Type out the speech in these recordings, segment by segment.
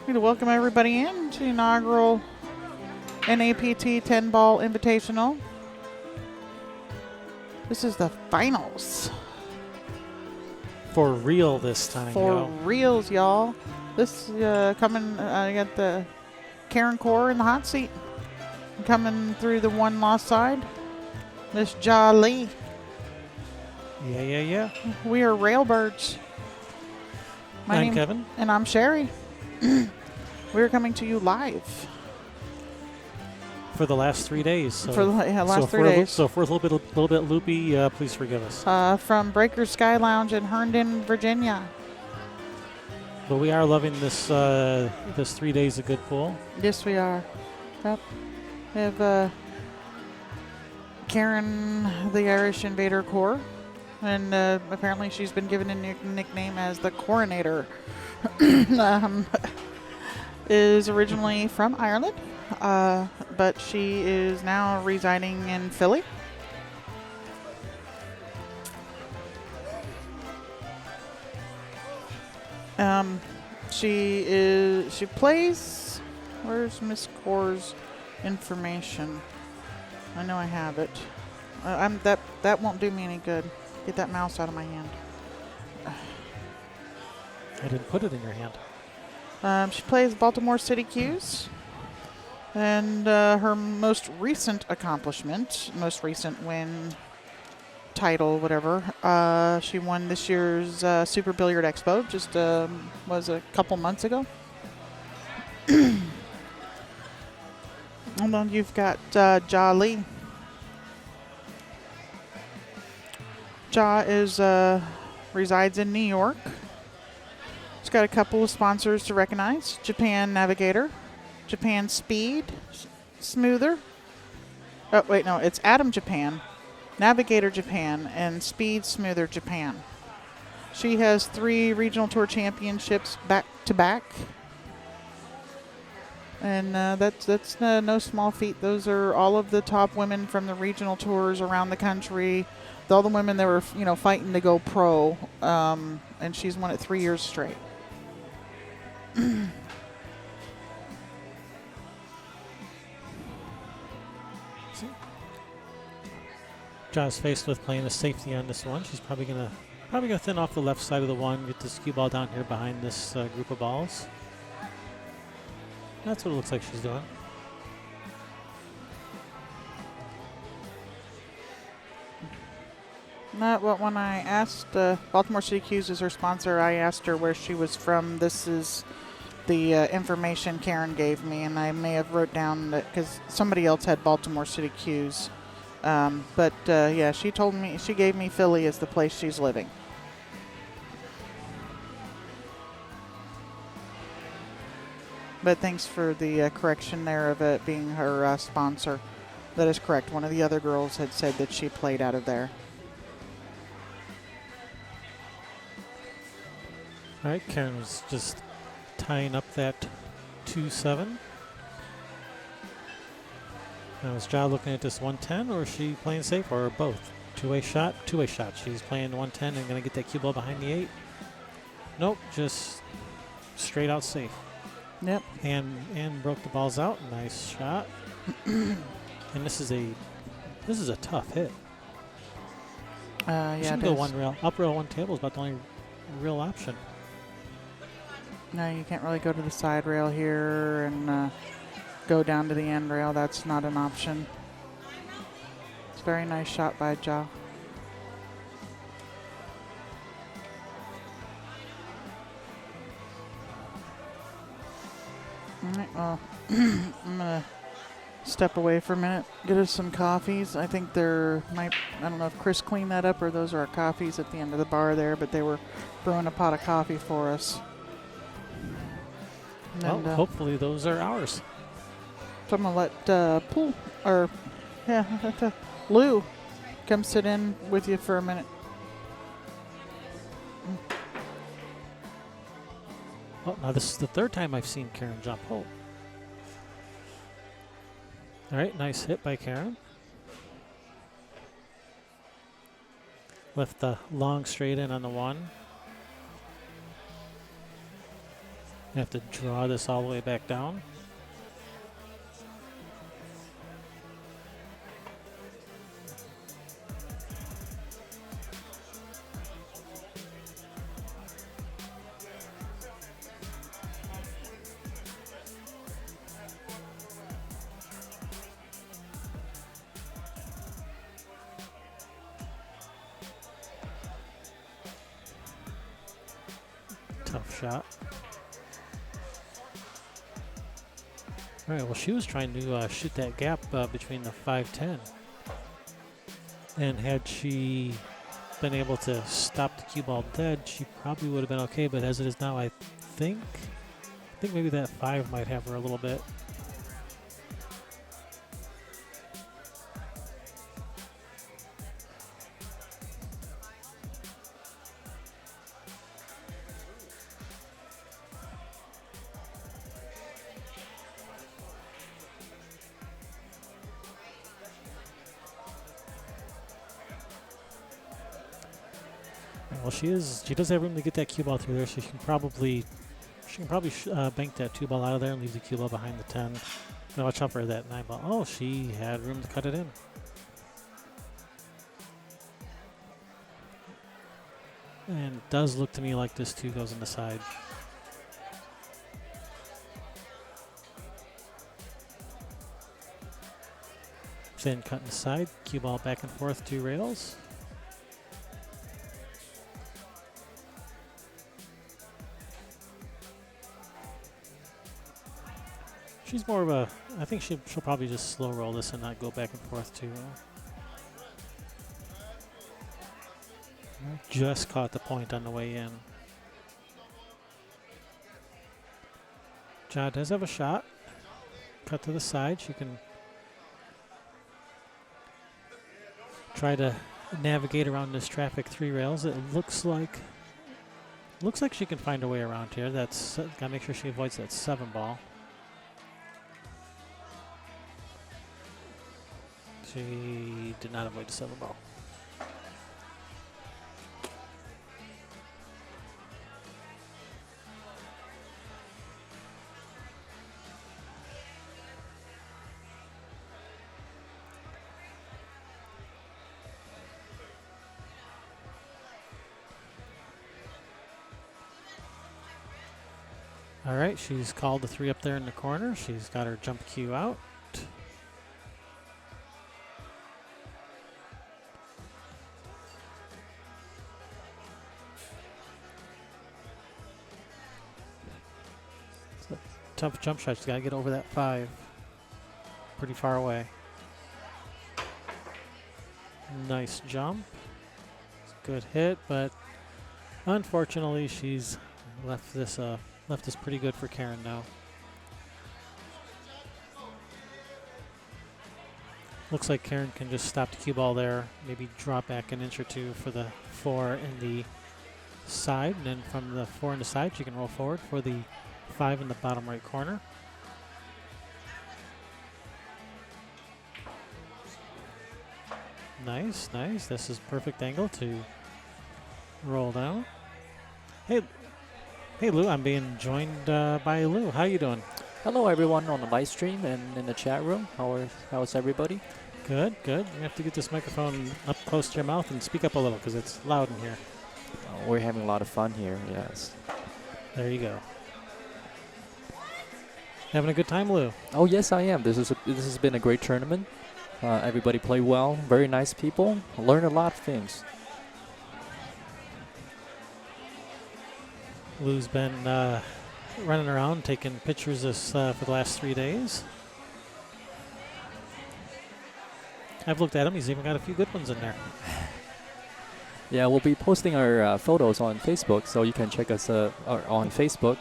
We'd like to welcome everybody in to the inaugural NAPT 10-ball Invitational. This is the finals. For real this time, For reals, y'all. This coming, I got the Corr in the hot seat. Coming through the one-loss side, Miss Ja Lee. Yeah. We are Railbirds. I'm Kevin. And I'm Sherry. We're coming to you live. For the last 3 days. So, for the last 3 days. So if we're a little bit loopy, please forgive us. From Breaker Sky Lounge in Herndon, Virginia. But we are loving this this 3 days of good pool. Yes, we are. Yep. We have Karen, the Irish Invader Corr, and apparently she's been given a nickname as the Coronator. Is originally from Ireland, but she is now residing in Philly. She plays. Where's Miss Corr's information? I know I have it. That won't do me any good. Get that mouse out of my hand. I didn't put it in your hand. She plays Baltimore City Qs. And her most recent accomplishment, most recent win, title, whatever, she won this year's Super Billiard Expo, just was a couple months ago. And then you've got Ja Lee. Ja resides in New York. It's got a couple of sponsors to recognize. Japan Navigator, Japan Speed, Smoother. Oh, wait, no, it's Atom Japan, Navigator Japan, and Speed Smoother Japan. She has 3 regional tour championships back to back. And that's no small feat. Those are all of the top women from the regional tours around the country. All the women that were, fighting to go pro. And she's won it 3 years straight. Ja's faced with playing a safety on this one. She's probably gonna thin off the left side of the one, get this cue ball down here behind this group of balls. That's what it looks like she's doing. When I asked Baltimore City Qs is her sponsor, I asked her where she was from. This is the information Karen gave me, and I may have wrote down that because somebody else had Baltimore City Qs. But yeah, she gave me Philly as the place she's living. But thanks for the correction there of it being her sponsor. That is correct. One of the other girls had said that she played out of there. All right, Karen's just tying up that 2-7. Now is Ja looking at this 110, or is she playing safe, or both? Two-way shot. She's playing 110 and going to get that cue ball behind the 8. Nope, just straight out safe. Yep. And broke the balls out. Nice shot. And this is a tough hit. Yeah, she can go one rail. Up rail, one table is about the only real option. No, you can't really go to the side rail here and go down to the end rail. That's not an option. It's a very nice shot by Ja. All right, well, I'm going to step away for a minute, get us some coffees. I think I don't know if Chris cleaned that up or those are our coffees at the end of the bar there, but they were brewing a pot of coffee for us. Well, hopefully those are ours. So I'm going to let Lou come sit in with you for a minute. Well, now this is the 3rd time I've seen Karen jump hole. All right, nice hit by Karen. Left the long straight in on the 1. Have to draw this all the way back down. Tough shot. All right, well, she was trying to shoot that gap between the 5-10. And had she been able to stop the cue ball dead, she probably would have been okay. But as it is now, I think maybe that 5 might have her a little bit. Well, she does have room to get that cue ball through there, so she can probably bank that 2 ball out of there and leave the cue ball behind the 10. Now watch out for that 9 ball. Oh, she had room to cut it in. And it does look to me like this 2 goes in the side. Then cut inside, cue ball back and forth 2 rails. She's more of a, I think she'll probably just slow roll this and not go back and forth too. Just caught the point on the way in. Ja does have a shot. Cut to the side. She can try to navigate around this traffic 3 rails. It looks like she can find a way around here. That's gotta make sure she avoids that 7 ball. She did not avoid the 7 ball. All right, she's called the 3 up there in the corner. She's got her jump cue out. Tough jump shot. She's got to get over that 5. Pretty far away. Nice jump. Good hit, but unfortunately, she's left this pretty good for Karen now. Looks like Karen can just stop the cue ball there, maybe drop back an inch or 2 for the 4 in the side, and then from the 4 in the side, she can roll forward for the 5 in the bottom right corner. Nice, nice. This is perfect angle to roll down. Hey, Lou, I'm being joined by Lou. How you doing? Hello, everyone on the live stream and in the chat room. How's everybody? Good, good. You have to get this microphone up close to your mouth and speak up a little because it's loud in here. We're having a lot of fun here, yes. There you go. Having a good time, Lou? Oh, yes, I am. This has been a great tournament. Everybody played well. Very nice people. Learned a lot of things. Lou's been running around taking pictures this for the last 3 days. I've looked at him. He's even got a few good ones in there. Yeah, we'll be posting our photos on Facebook, so you can check us on Facebook.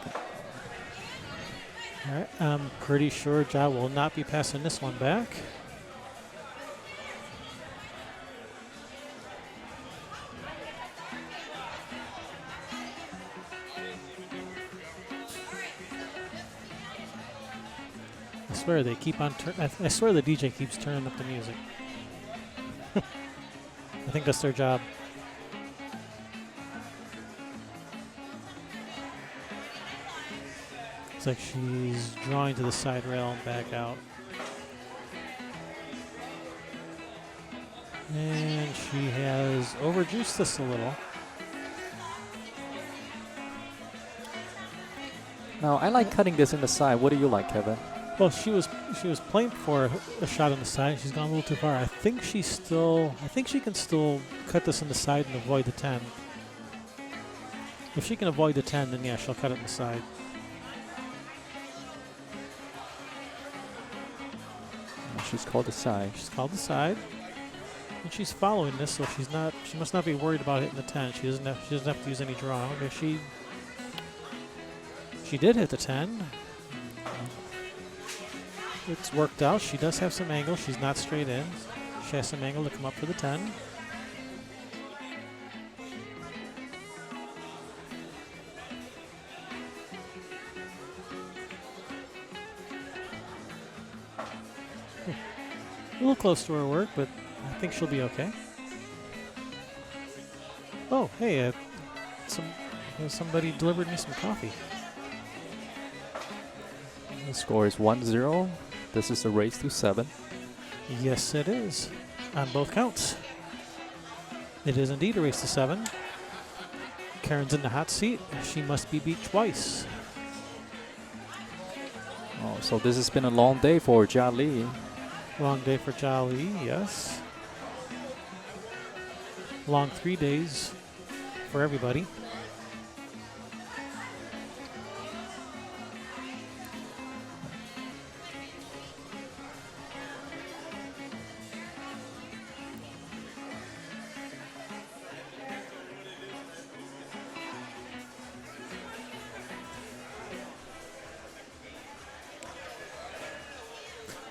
All right. I'm pretty sure Ja will not be passing this one back. I swear they keep on. I swear the DJ keeps turning up the music. I think that's their job. Looks like she's drawing to the side rail and back out. And she has overjuiced this a little. Now, I like cutting this in the side. What do you like, Kevin? Well, she was playing for a shot on the side. She's gone a little too far. I think she can still cut this on the side and avoid the 10. If she can avoid the 10, then yeah, she'll cut it on the side. She's called the side. She's called the side, and she's following this, so she must not be worried about hitting the 10. She doesn't have to use any draw. Okay, she did hit the 10. It's worked out. She does have some angle. She's not straight in. She has some angle to come up for the 10. A little close to her work, but I think she'll be okay. Oh, hey, somebody delivered me some coffee. The score is 1-0. This is a race to 7. Yes, it is. On both counts. It is indeed a race to 7. Karen's in the hot seat. She must be beat twice. Oh, so this has been a long day for Jia Li. Long day for Jia Li, yes. Long 3 days for everybody.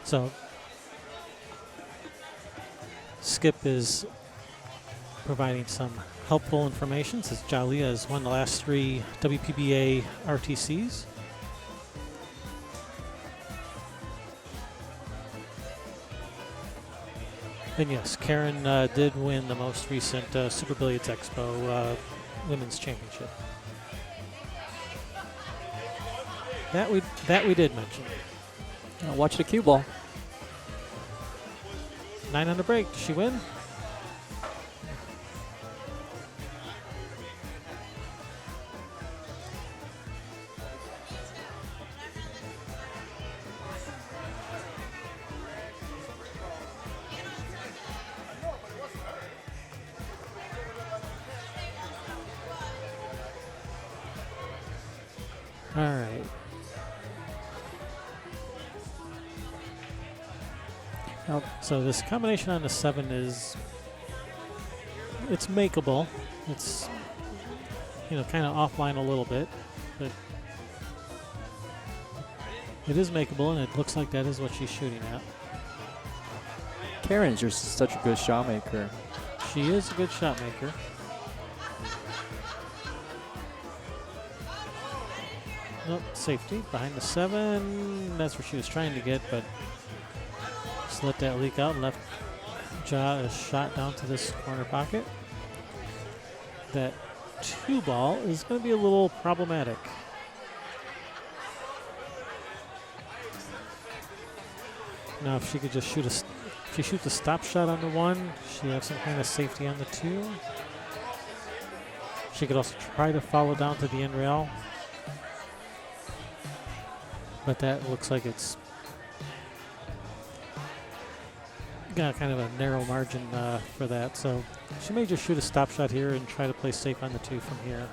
So Skip is providing some helpful information since Jia Li has won the last 3 WPBA RTCs. And yes, Karen did win the most recent Super Billiards Expo Women's Championship. That we did mention. Watch the cue ball. 9 on the break. Does she win? All right. So this combination on the 7 it's makeable. It's, kind of offline a little bit, but it is makeable, and it looks like that is what she's shooting at. Karen's just such a good shot maker. She is a good shot maker. Nope, safety behind the 7. That's where she was trying to get, but just let that leak out and left Jia a shot down to this corner pocket. That 2 ball is going to be a little problematic. Now, if she could just if she shoots a stop shot on the 1, she has some kind of safety on the 2. She could also try to follow down to the end rail, but that looks like it's got kind of a narrow margin for that, so she may just shoot a stop shot here and try to play safe on the 2 from here.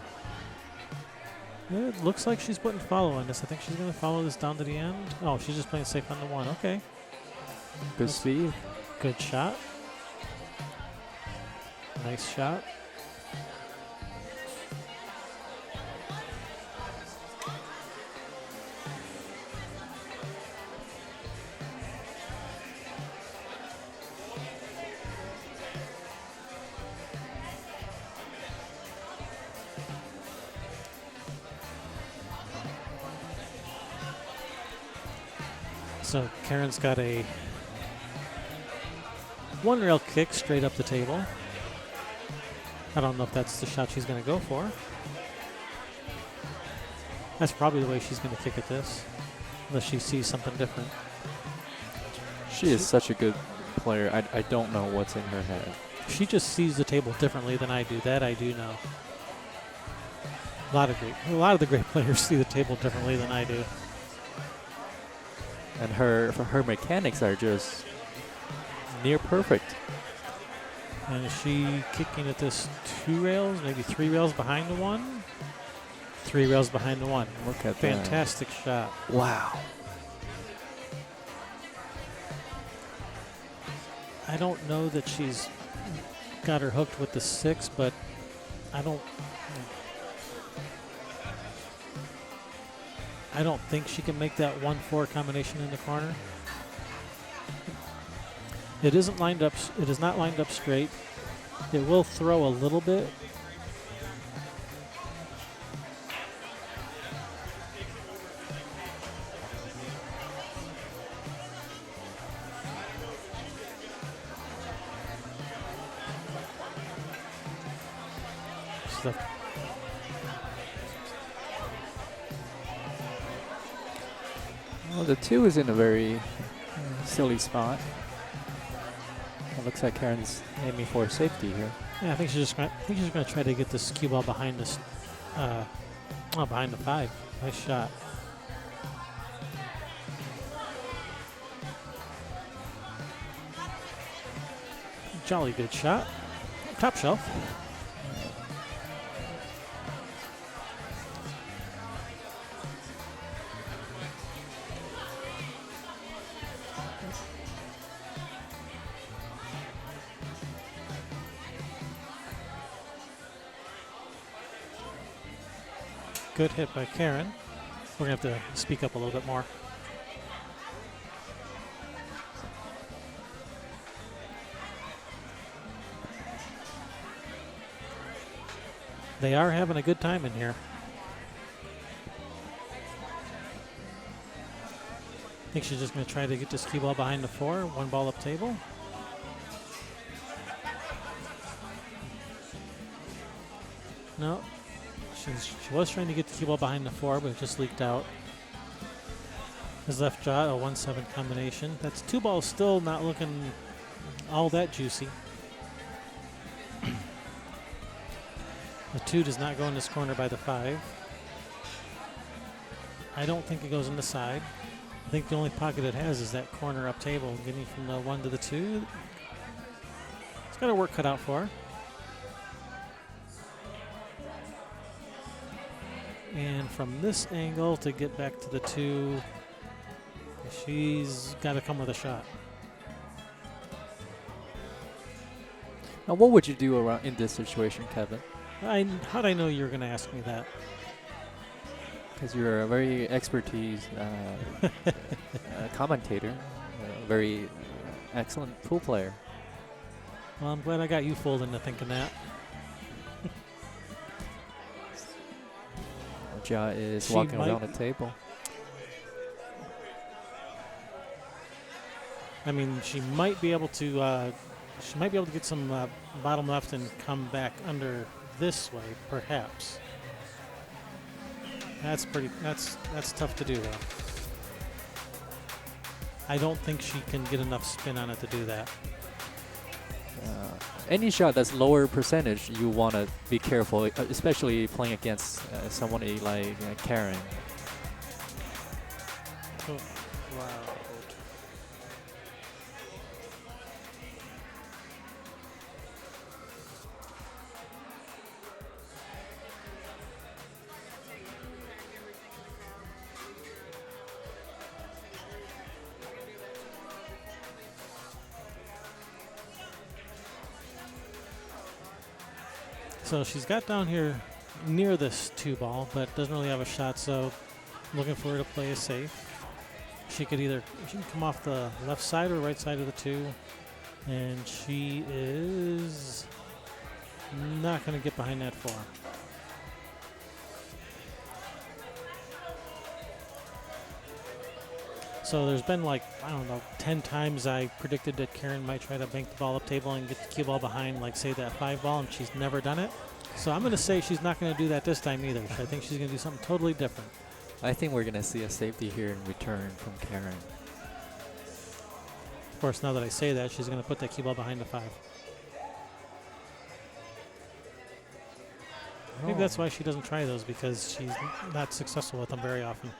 It looks like she's putting follow on this. I think she's going to follow this down to the end. Oh, she's just playing safe on the 1. Okay. Good speed. Good shot. Nice shot. So Karen's got a 1 rail kick straight up the table. I don't know if that's the shot she's going to go for. That's probably the way she's going to kick at this, unless she sees something different. She is such a good player. I don't know what's in her head. She just sees the table differently than I do. That I do know. A lot of the great players see the table differently than I do. And her mechanics are just near perfect. And is she kicking at this 2 rails, maybe 3 rails behind the 1? 3 rails behind the 1. Look at Fantastic shot. that. Wow. I don't know that she's got her hooked with the 6, but I don't think she can make that 1-4 combination in the corner. It isn't lined up. It is not lined up straight. It will throw a little bit. Stuff. Well, the 2 is in a very silly spot. It looks like Karen's aiming for safety here. Yeah, I think she's just gonna try to get this cue ball behind this, behind the 5. Nice shot. Jolly good shot. Top shelf. Good hit by Karen. We're going to have to speak up a little bit more. They are having a good time in here. I think she's just going to try to get this cue ball behind the 4. 1 ball up table. No. She was trying to get the cue ball behind the 4, but it just leaked out. His left jaw, a 1-7 combination. That's 2 balls still not looking all that juicy. The 2 does not go in this corner by the 5. I don't think it goes in the side. I think the only pocket it has is that corner up table, getting from the 1 to the 2. It's got her work cut out for her. And from this angle to get back to the 2, she's got to come with a shot. Now, what would you do around in this situation, Kevin? How'd I know you were going to ask me that? Because you're a very expertise commentator, a very excellent pool player. Well, I'm glad I got you fooled into thinking that. Ja is She walking might- around the table. I mean, she might be able to get some bottom left and come back under this way, perhaps. That's tough to do, though. I don't think she can get enough spin on it to do that. Any shot that's lower percentage, you want to be careful, especially playing against someone like Karen. Oh, wow. So she's got down here near this 2 ball, but doesn't really have a shot, so looking for her to play it safe. She can come off the left side or right side of the 2, and she is not going to get behind that 4. So there's been, like, I don't know, 10 times I predicted that Karen might try to bank the ball up table and get the cue ball behind, like, say, that 5 ball, and she's never done it. So I'm going to say she's not going to do that this time either. I think she's going to do something totally different. I think we're going to see a safety here in return from Karen. Of course, now that I say that, she's going to put that cue ball behind the 5. Maybe that's why she doesn't try those, because she's not successful with them very often.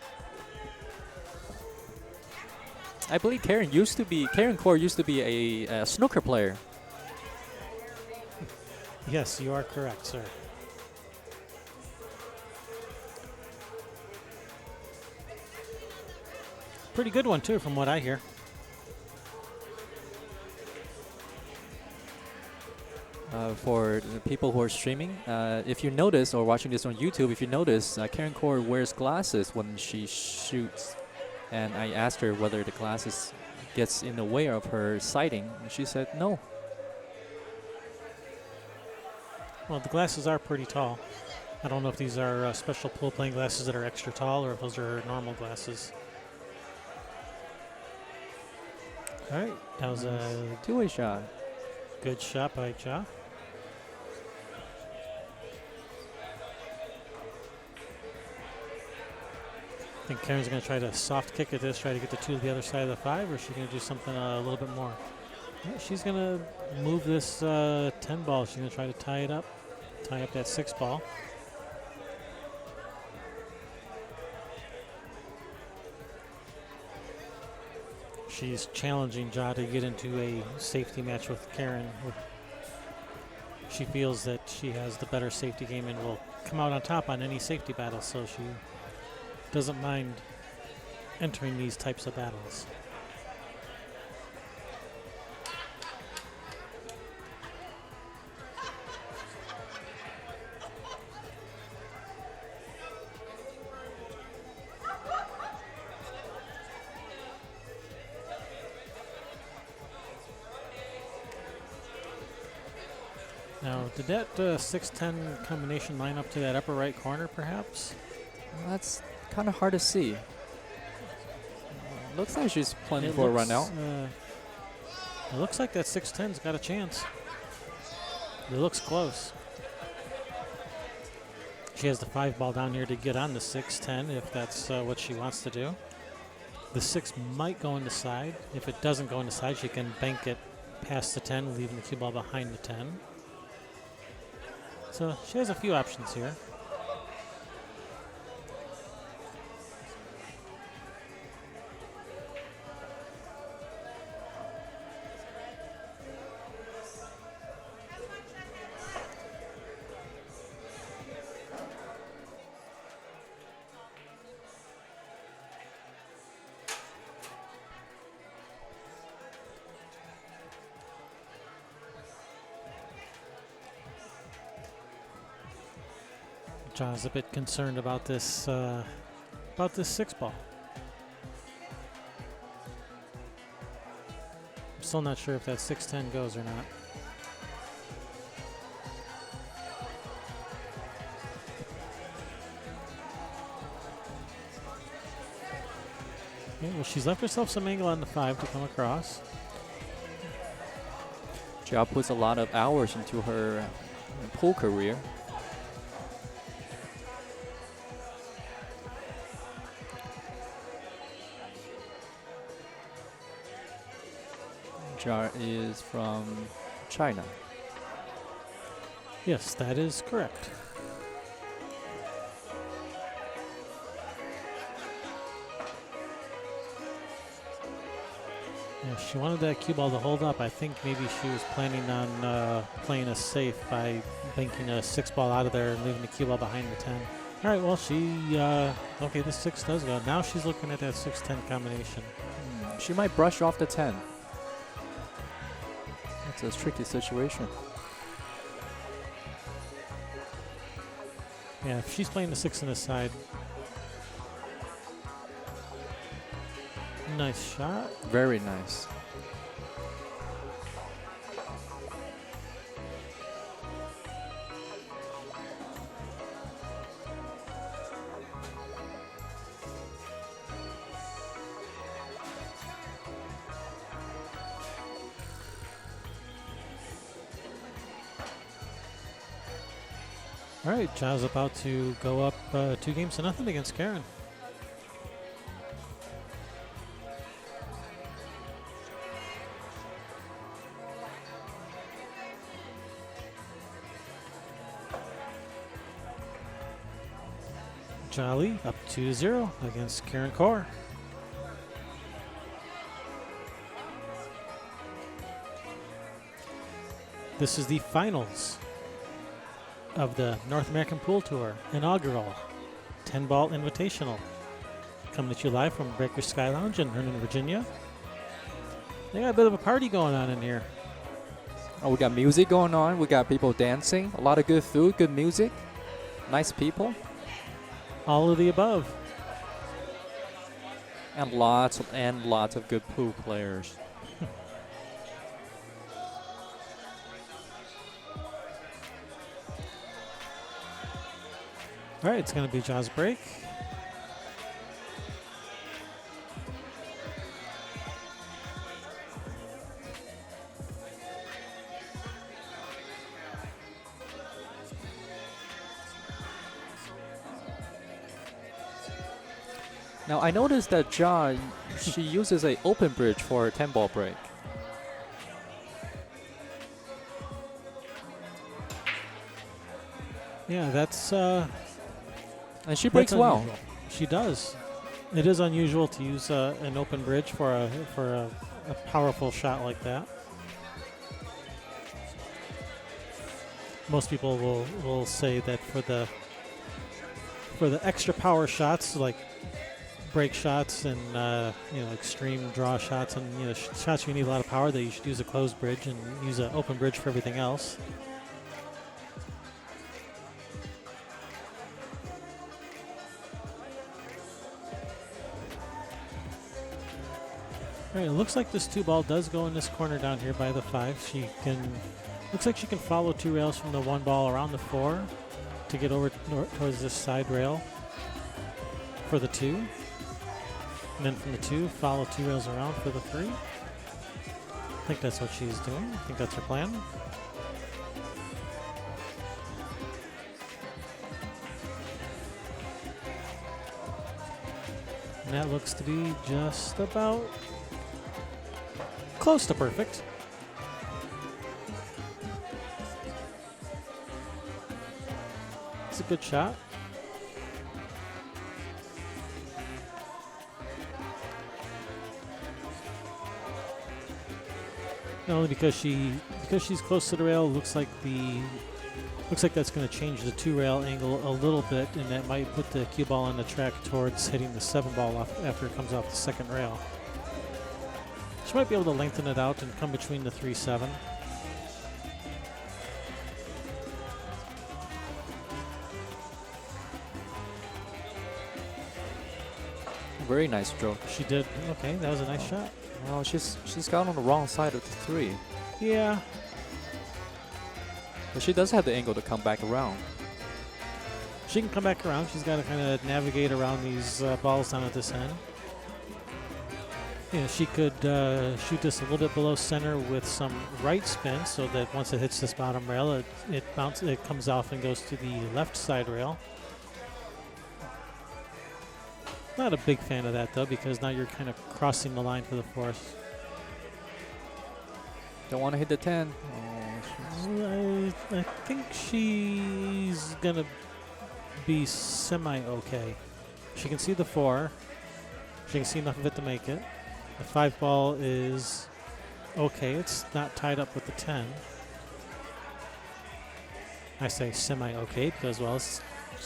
I believe Karen Corr used to be a snooker player. Yes, you are correct, sir. Pretty good one, too, from what I hear. For the people who are streaming, if you notice, or watching this on YouTube, if you notice, Karen Corr wears glasses when she shoots. And I asked her whether the glasses gets in the way of her sighting, and she said no. Well, the glasses are pretty tall. I don't know if these are special pool playing glasses that are extra tall, or if those are normal glasses. All right, that was a two-way shot. Good shot by Ja. I think Karen's going to try to soft kick at this, try to get the 2 to the other side of the 5, or is she going to do something a little bit more? Yeah, she's going to move this 10 ball. She's going to try to tie up that 6 ball. She's challenging Ja to get into a safety match with Karen. She feels that she has the better safety game and will come out on top on any safety battle, so she doesn't mind entering these types of battles. Now, did that 6-10 combination line up to that upper right corner, perhaps? Well, that's kind of hard to see. Looks like she's planning for a run out. It looks like that 6-10's got a chance. It looks close. She has the 5 ball down here to get on the 6-10 if that's what she wants to do. The 6 might go in the side. If it doesn't go in the side, she can bank it past the 10, leaving the cue ball behind the 10. So she has a few options here. John's a bit concerned about this 6 ball. I'm still not sure if that 6-10 goes or not. Okay, well, she's left herself some angle on the 5 to come across. Ja puts a lot of hours into her pool career. Ja is from China. Yes, that is correct. Yeah, she wanted that cue ball to hold up. I think maybe she was planning on playing us safe by banking a 6 ball out of there and leaving the cue ball behind the 10. All right, well, okay, the 6 does go. Now she's looking at that 6-10 combination. She might brush off the 10. It's a tricky situation. Yeah, if she's playing the 6 on the side. Nice shot. Very nice. All right, Ja's about to go up 2-0 against Karen. Jolly up 2-0 against Karen Corr. This is the finals of the North American Pool Tour Inaugural 10-ball Invitational. Coming to you live from Breakers Sky Lounge in Herndon, Virginia. They got a bit of a party going on in here. Oh, we got music going on. We got people dancing. A lot of good food, good music. Nice people. All of the above. And lots of good pool players. All right, it's going to be Ja's break. Now I noticed that Ja, she uses a open bridge for a 10-ball break. Yeah, that's And she breaks that's well. unusual. She does. It is unusual to use an open bridge for a powerful shot like that. Most people will say that for the extra power shots like break shots and extreme draw shots and shots you need a lot of power, that you should use a closed bridge and use an open bridge for everything else. All right, it looks like this 2-ball does go in this corner down here by the 5. Looks like she can follow 2 rails from the 1 ball around the 4 to get over towards this side rail for the 2. And then from the 2, follow 2 rails around for the 3. I think that's what she's doing. I think that's her plan. And that looks to be just about close to perfect. It's a good shot. Not only because she's close to the rail, looks like that's going to change the 2-rail angle a little bit, and that might put the cue ball on the track towards hitting the 7-ball after it comes off the second rail. She might be able to lengthen it out and come between the 3-7. Very nice stroke. She did. Okay, that was a nice shot. Well, she's got on the wrong side of the 3. Yeah. But she does have the angle to come back around. She can come back around. She's got to kind of navigate around these balls down at this end. She could shoot this a little bit below center with some right spin, so that once it hits this bottom rail, it comes off and goes to the left side rail. Not a big fan of that though, because now you're kind of crossing the line for the force. Don't want to hit the 10. I think she's gonna be semi-okay. She can see the 4. She can see enough of it to make it. The 5-ball is okay. It's not tied up with the 10. I say semi-okay because, well, she's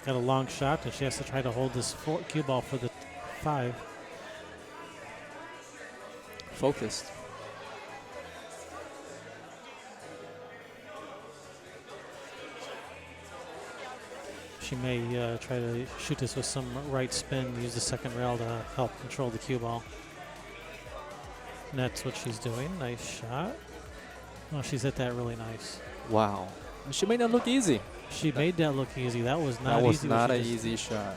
got a long shot and she has to try to hold this cue ball for the 5. Focused. She may try to shoot this with some right spin, use the second rail to help control the cue ball. And that's what she's doing. Nice shot. Oh, she's hit that really nice. Wow. She made that look easy. She made that look easy. That was not easy. That was not an easy shot.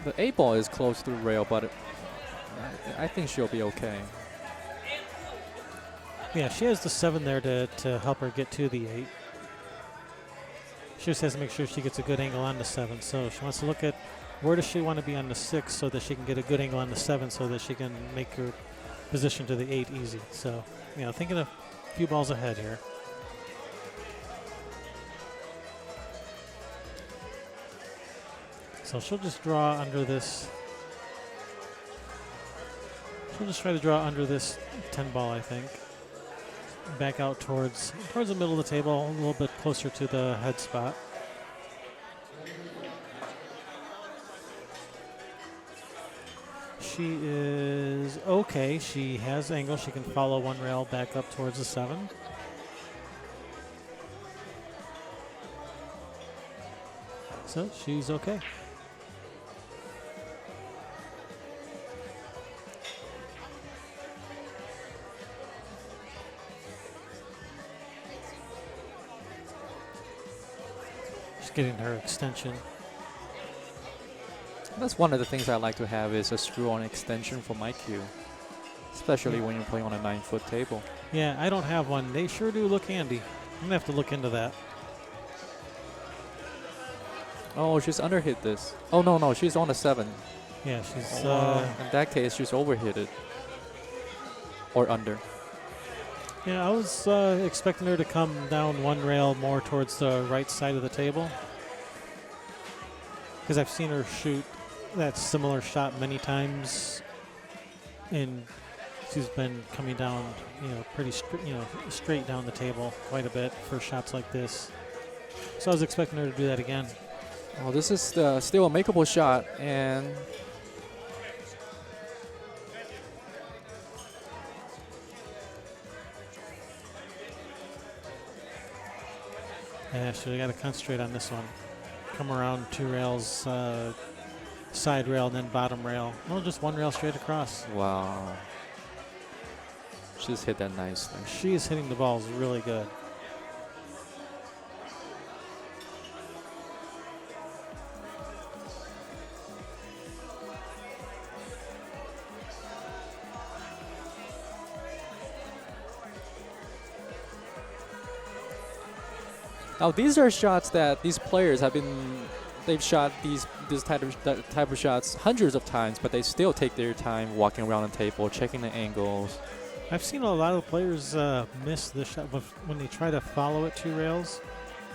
The 8-ball is close to the rail, but I think she'll be okay. Yeah, she has the 7 there to help her get to the 8. She just has to make sure she gets a good angle on the 7. So she wants to look at where does she want to be on the 6 so that she can get a good angle on the 7 so that she can make her position to the 8 easy. So, you know, thinking a few balls ahead here. So she'll just draw under this. She'll just try to draw under this 10 ball, I think. Back out towards the middle of the table, a little bit closer to the head spot. She is okay. She has angle. She can follow one rail back up towards the 7. So she's okay. Getting her extension. That's one of the things I like to have is a screw-on extension for my cue, especially when you're playing on a 9-foot table. Yeah, I don't have one. They sure do look handy. I'm gonna have to look into that. Oh, she's underhit this. Oh no, she's on a 7. Yeah, she's. In that case, she's overhit it or under. Yeah, I was expecting her to come down one rail more towards the right side of the table, because I've seen her shoot that similar shot many times, and she's been coming down, you know, pretty straight down the table quite a bit for shots like this. So I was expecting her to do that again. Well, this is still a makeable shot, and Yeah, so got to concentrate on this one. Come around 2 rails, side rail, and then bottom rail. No, just 1 rail straight across. wow, she's hit that nicely. She is hitting the balls really good. Now these are shots that these players they've shot this type of shots hundreds of times, but they still take their time walking around the table, checking the angles. I've seen a lot of players miss this shot when they try to follow it 2 rails.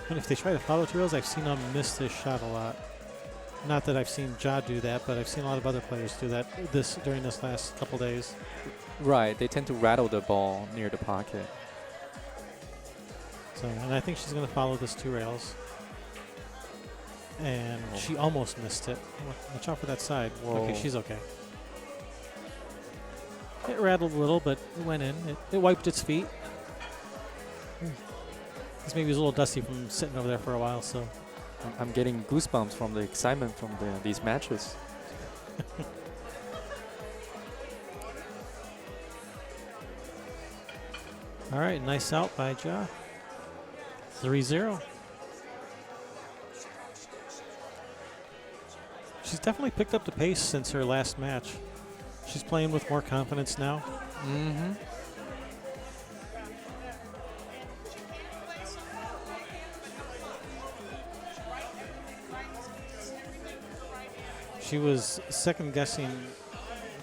And if they try to follow 2 rails, I've seen them miss this shot a lot. Not that I've seen Ja do that, but I've seen a lot of other players do that during this last couple days. Right, they tend to rattle the ball near the pocket. So, and I think she's going to follow this 2 rails. And she almost missed it. Watch out for that side. Whoa. Okay, she's okay. It rattled a little, but it went in. It wiped its feet. This maybe was a little dusty from sitting over there for a while, so. I'm getting goosebumps from the excitement from these matches. All right, nice out by Ja. 3-0. She's definitely picked up the pace since her last match. She's playing with more confidence now. Mm-hmm. She was second guessing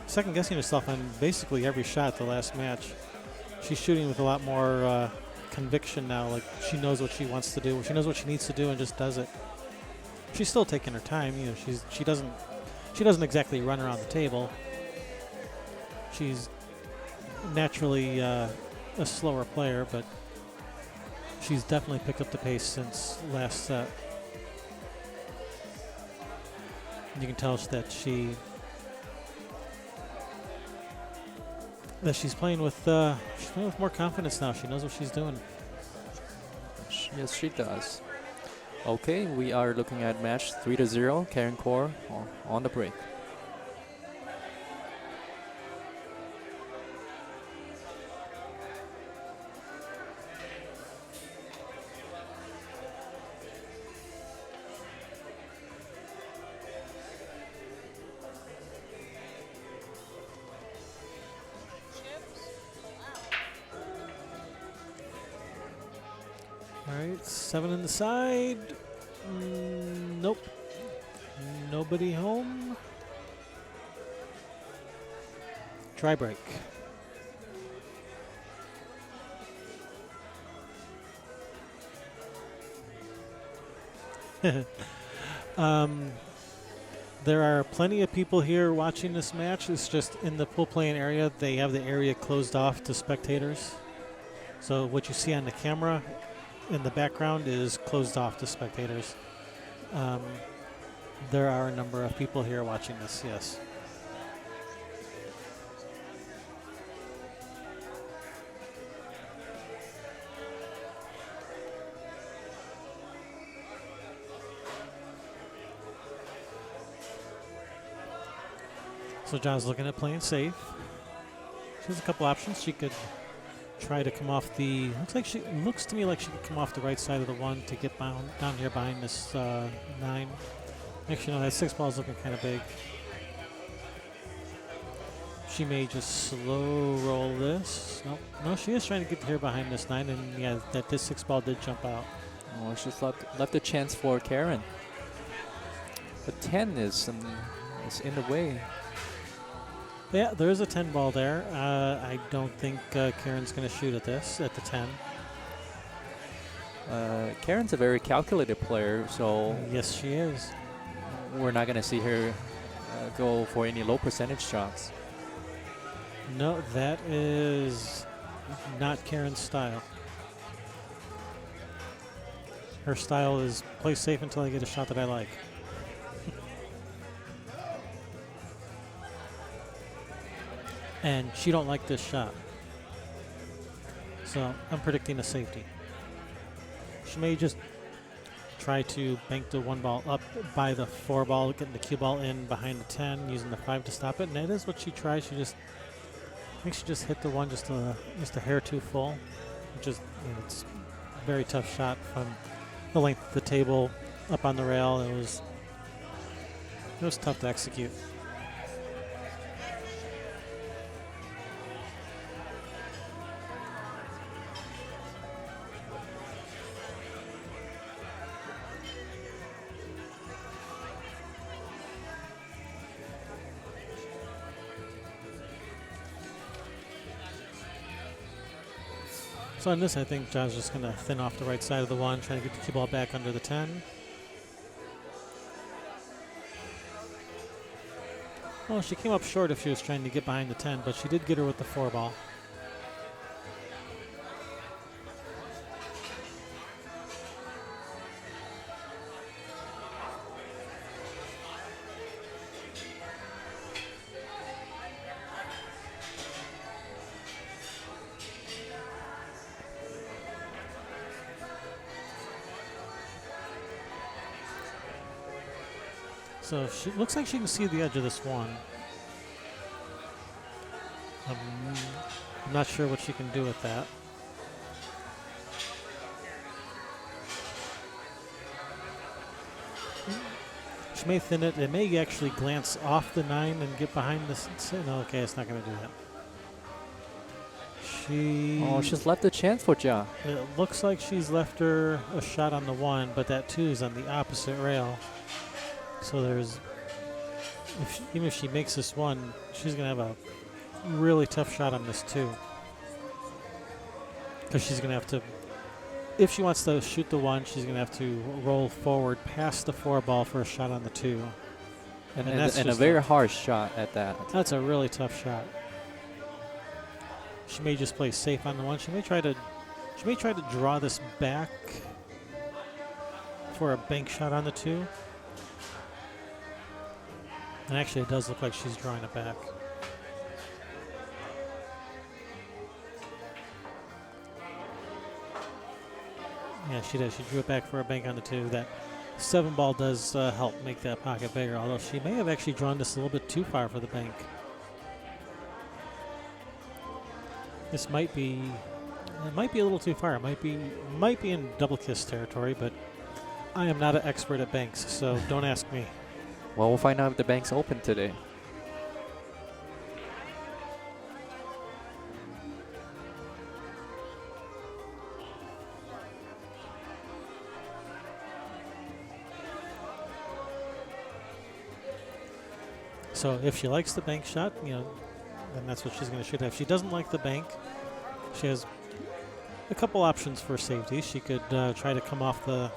herself on basically every shot the last match. She's shooting with a lot more conviction now. Like, she knows what she wants to do. She knows what she needs to do and just does it. She's still taking her time. You know, she doesn't exactly run around the table. She's naturally a slower player, but she's definitely picked up the pace since last set. You can tell that she's playing with more confidence now. She knows what she's doing. Yes, she does. Okay, we are looking at match 3-0. Karen Corr on the break. All right, 7 in the side. Nope. Nobody home. Try break. There are plenty of people here watching this match. It's just in the pool playing area, they have the area closed off to spectators. So what you see on the camera in the background is closed off to spectators. There are a number of people here watching this, yes. So John's looking at playing safe. She has a couple options. She could try to come off the. Looks to me like she could come off the right side of the 1 to get down here behind this 9. Actually, no, that 6 ball is looking kind of big. She may just slow roll this. Nope. No, she is trying to get here behind this 9, and yeah, this 6 ball did jump out. Oh, she's left a chance for Karen. The 10 is in the way. Yeah, there is a 10 ball there. I don't think Karen's going to shoot at this, at the 10. Karen's a very calculated player, so Yes, she is. we're not going to see her go for any low percentage shots. No, that is not Karen's style. Her style is play safe until I get a shot that I like. And she don't like this shot. So I'm predicting a safety. She may just try to bank the 1 ball up by the 4 ball, getting the cue ball in behind the 10, using the 5 to stop it. And that is what she tries. I think she just hit the 1 just a hair too full, which is, it's a very tough shot from the length of the table up on the rail. It was tough to execute. So on this, I think John's just going to thin off the right side of the 1, trying to get the cue ball back under the 10. Well, she came up short if she was trying to get behind the 10, but she did get her with the 4 ball. So she looks like she can see the edge of this 1. I'm not sure what she can do with that. She may thin it. It may actually glance off the 9 and get behind this. No, okay, it's not going to do that. She's left a chance for Ja. It looks like she's left her a shot on the 1, but that 2 is on the opposite rail. So even if she makes this 1, she's going to have a really tough shot on this 2. Because she's going to have to, if she wants to shoot the 1, she's going to have to roll forward past the 4 ball for a shot on the 2. And a very harsh shot at that. That's a really tough shot. She may just play safe on the 1. She may try to draw this back for a bank shot on the 2. And actually, it does look like she's drawing it back. Yeah, she does. She drew it back for a bank on the 2. That 7 ball does help make that pocket bigger, although she may have actually drawn this a little bit too far for the bank. This might be a little too far. It might be in double kiss territory, but I am not an expert at banks, so don't ask me. Well, we'll find out if the bank's open today. So if she likes the bank shot, then that's what she's going to shoot at. If she doesn't like the bank, she has a couple options for safety. She could try to come off the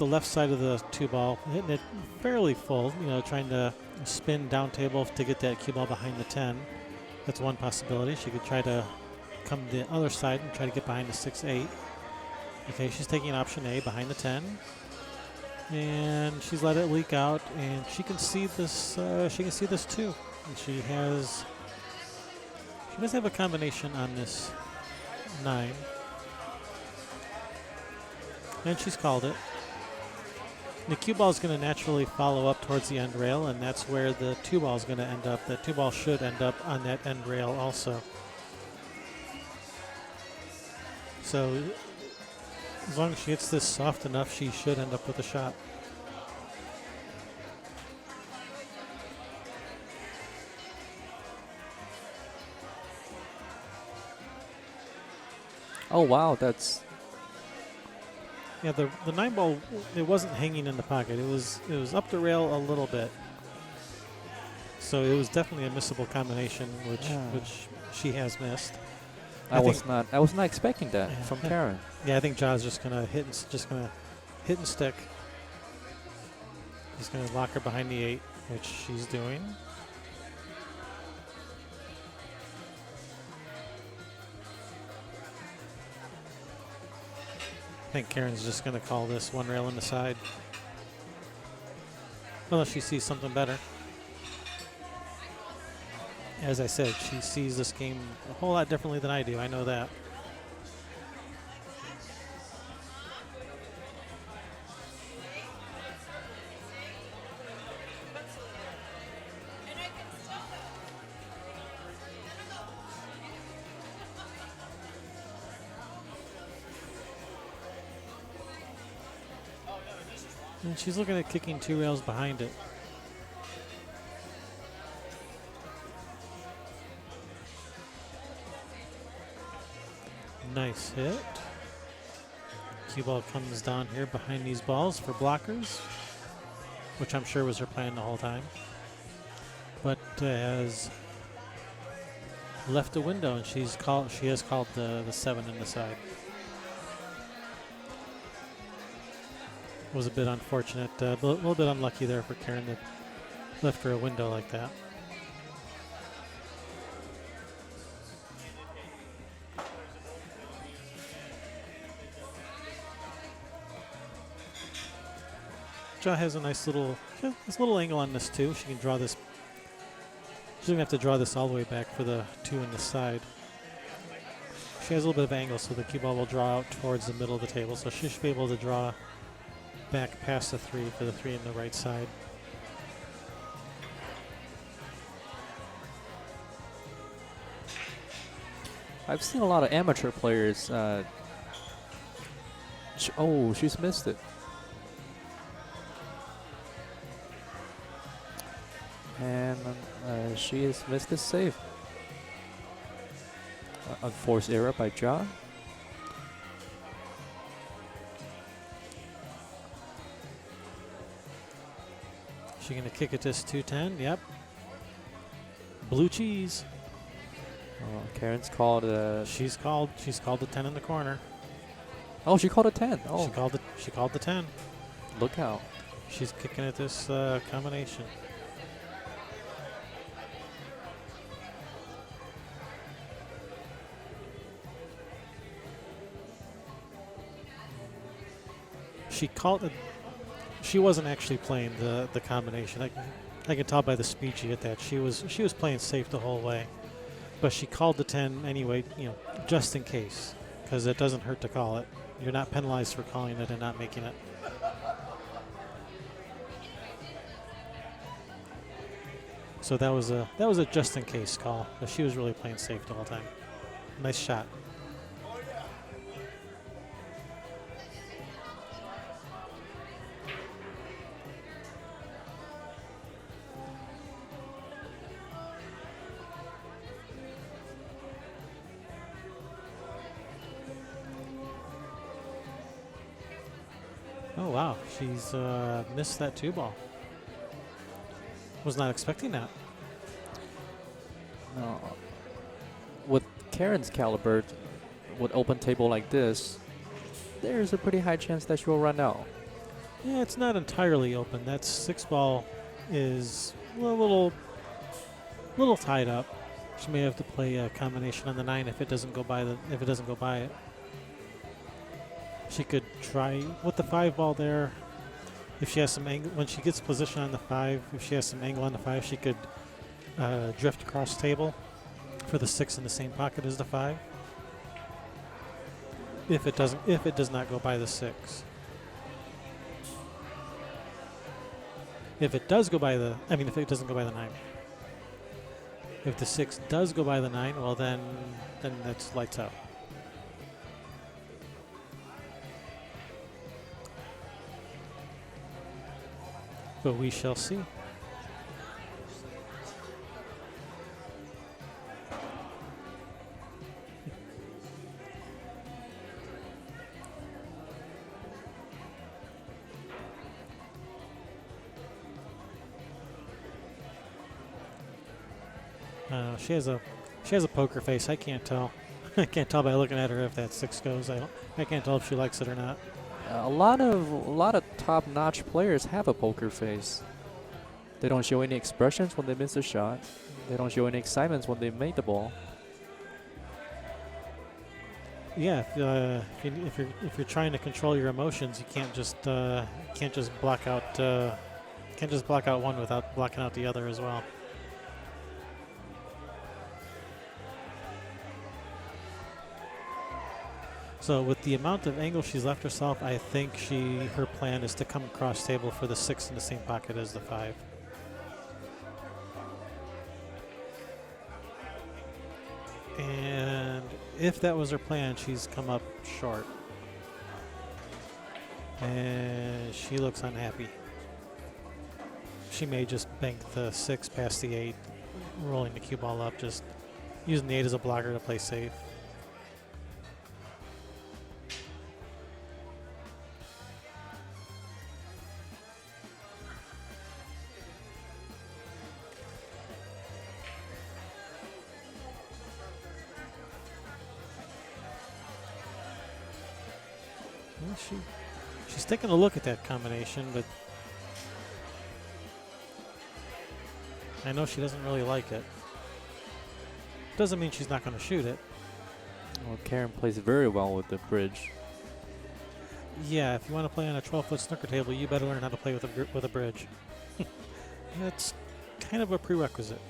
left side of the 2-ball, hitting it fairly full, trying to spin down table to get that cue ball behind the 10. That's one possibility. She could try to come the other side and try to get behind the 6-8. Okay, she's taking option A behind the 10. And she's let it leak out, and she can see this. She can see this too. And she does have a combination on this 9, and she's called it. The cue ball is going to naturally follow up towards the end rail, and that's where the 2-ball is going to end up. That 2-ball should end up on that end rail also. So as long as she hits this soft enough, she should end up with a shot. Oh wow, that's Yeah, the 9-ball, it wasn't hanging in the pocket. It was up the rail a little bit. So it was definitely a missable combination, which she has missed. I was not expecting that from Karen. Yeah, I think Ja's just gonna hit and stick. He's gonna lock her behind the 8, which she's doing. I think Karen's just gonna call this one rail in the side, unless she sees something better. As I said, she sees this game a whole lot differently than I do. I know that. And she's looking at kicking 2 rails behind it. Nice hit. Cue ball comes down here behind these balls for blockers, which I'm sure was her plan the whole time. But has left a window, and she has called the 7 in the side. Was a bit unfortunate, a little bit unlucky there for Karen that left her a window like that. Ja has a nice little angle on this too. She can draw this. She doesn't have to draw this all the way back for the 2 in the side. She has a little bit of angle, so the cue ball will draw out towards the middle of the table. So she should be able to draw back past the 3 for the 3 in the right side. I've seen a lot of amateur players. She's missed it. And she has missed this save. Unforced error by Ja. She gonna kick it this 2-10. Yep. Blue cheese. Karen's called. She's called the 10 in the corner. Oh, she called a 10. Oh, She called the 10. look out! She's kicking at this combination. She called it. She wasn't actually playing the combination. I can tell by the speed she hit that. She was playing safe the whole way, but she called the 10 anyway. Just in case, because it doesn't hurt to call it. You're not penalized for calling it and not making it. So that was a just in case call, but she was really playing safe the whole time. Nice shot. Oh wow, she's missed that 2 ball. Was not expecting that. No. With Karen's caliber, with open table like this, there's a pretty high chance that she'll run out. Yeah, it's not entirely open. That 6-ball is a little tied up. She may have to play a combination on the 9 if it doesn't go by it. She could try with the 5-ball there. If she has some angle, when she gets position on the 5, if she has some angle on the 5, she could drift across table for the 6 in the same pocket as the 5. If it does not go by the 6. If it does go by the, if it doesn't go by the 9. If the 6 does go by the 9, well then that's lights out. But we shall see. She has a poker face. I can't tell. I can't tell by looking at her if that 6 goes. I can't tell if she likes it or not. A lot of top-notch players have a poker face. They don't show any expressions when they miss a shot. They don't show any excitement when they make the ball. Yeah, if you're trying to control your emotions, you can't just block out one without blocking out the other as well. So with the amount of angle she's left herself, I think her plan is to come across table for the 6 in the same pocket as the 5. And if that was her plan, she's come up short. And she looks unhappy. She may just bank the 6 past the 8, rolling the cue ball up, just using the 8 as a blocker to play safe. She's taking a look at that combination, but I know she doesn't really like it. Doesn't mean she's not going to shoot it. Well, Karen plays very well with the bridge. Yeah, if you want to play on a 12-foot snooker table, you better learn how to play with a bridge. That's kind of a prerequisite.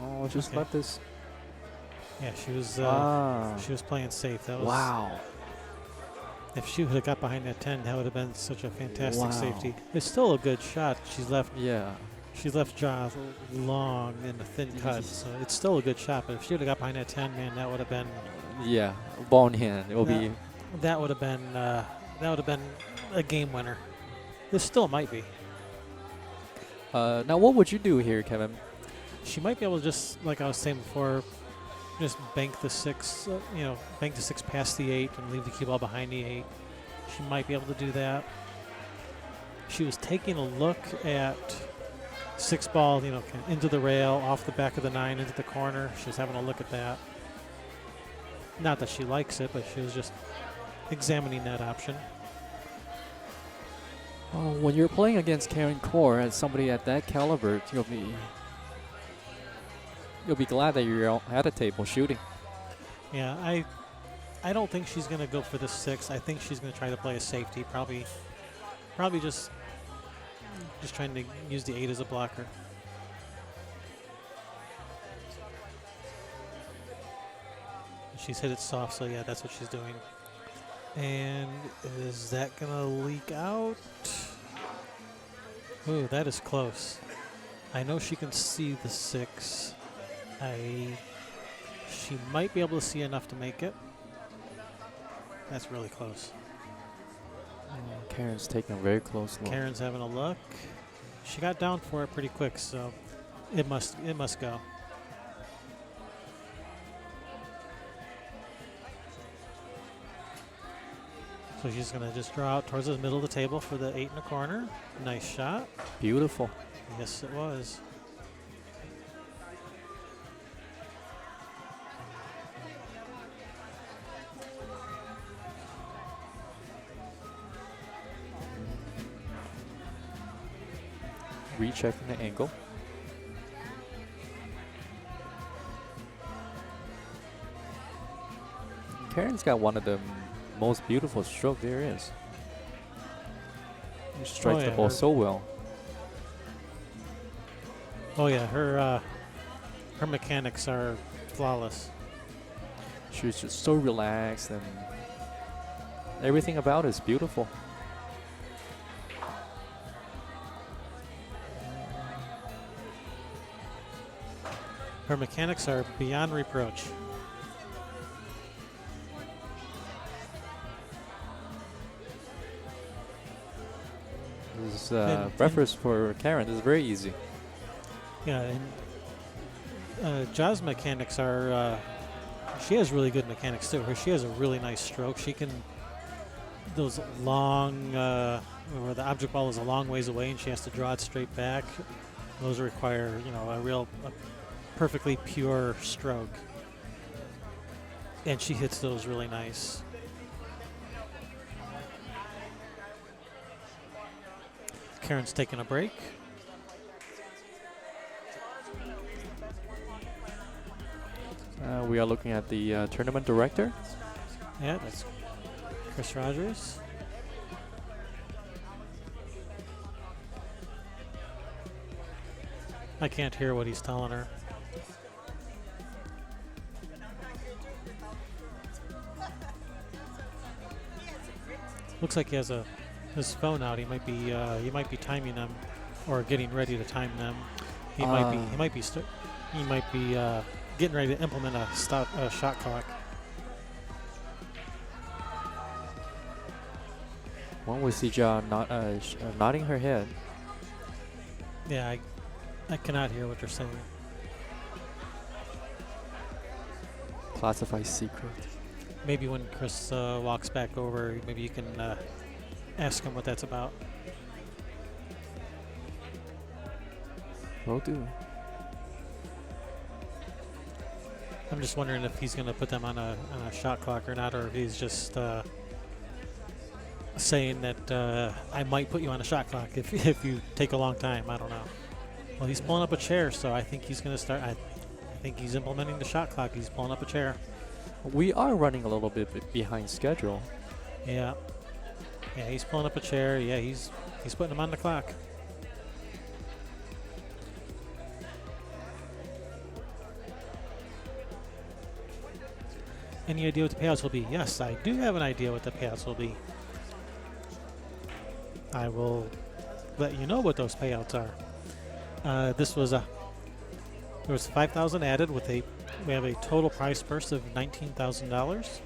Oh, just Okay. let this. Yeah, she was playing safe. That was Wow. If she would have got behind that 10, that would have been such a fantastic Wow. safety. It's still a good shot. She's left jaw long in the thin cut, so it's still a good shot. But if she would have got behind that 10, man, that would have been Ball in hand. It will be. that would have been a game winner. This still might be. Now, what would you do here, Kevin? She might be able to just, like I was saying before, just bank the 6, bank the 6 past the 8 and leave the cue ball behind the 8. She might be able to do that. She was taking a look at 6 ball, kind of into the rail, off the back of the 9, into the corner. She was having a look at that. Not that she likes it, but she was just examining that option. Oh, when you're playing against Karen Corr and somebody at that caliber, you'll be glad that you're at a table shooting. Yeah, I don't think she's going to go for the 6. I think she's going to try to play a safety, probably just trying to use the 8 as a blocker. She's hit it soft, so yeah, that's what she's doing. And is that going to leak out? Ooh, that is close. I know she can see the 6. She might be able to see enough to make it. That's really close. Karen's taking a very close look. Karen's having a look. She got down for it pretty quick, so it must go. So So she's going to just draw out towards the middle of the table for the 8 in the corner. Nice shot. Beautiful. Yes, it was. Rechecking the angle. Karen's got one of the most beautiful stroke there is. She strikes the ball so well. Oh yeah, her mechanics are flawless. She was just so relaxed and everything about it is beautiful. Her mechanics are beyond reproach. This is reference for Karen. This is very easy. Yeah, and Ja's mechanics are. She has really good mechanics too. She has a really nice stroke. She can those long, where the object ball is a long ways away and she has to draw it straight back. Those require a perfectly pure stroke, and she hits those really nice. Karen's taking a break. We are looking at the tournament director. Yeah, that's Chris Rogers. I can't hear what he's telling her. Looks like he has his phone out. He might be timing them, or getting ready to time them. He might be getting ready to implement a shot clock. One we see Ja nodding her head. Yeah, I cannot hear what they're saying. Classified secret. Maybe when Chris walks back over, maybe you can ask him what that's about. Will do. I'm just wondering if he's going to put them on a shot clock or not, or if he's just saying that I might put you on a shot clock if you take a long time. I don't know. Well, he's pulling up a chair, so I think he's going to start. I think he's implementing the shot clock. He's pulling up a chair. We are running a little bit behind schedule. Yeah. Yeah, he's pulling up a chair. Yeah, he's putting him on the clock. Any idea what the payouts will be? Yes, I do have an idea what the payouts will be. I will let you know what those payouts are. There was 5,000 added we have a total prize purse of $19,000.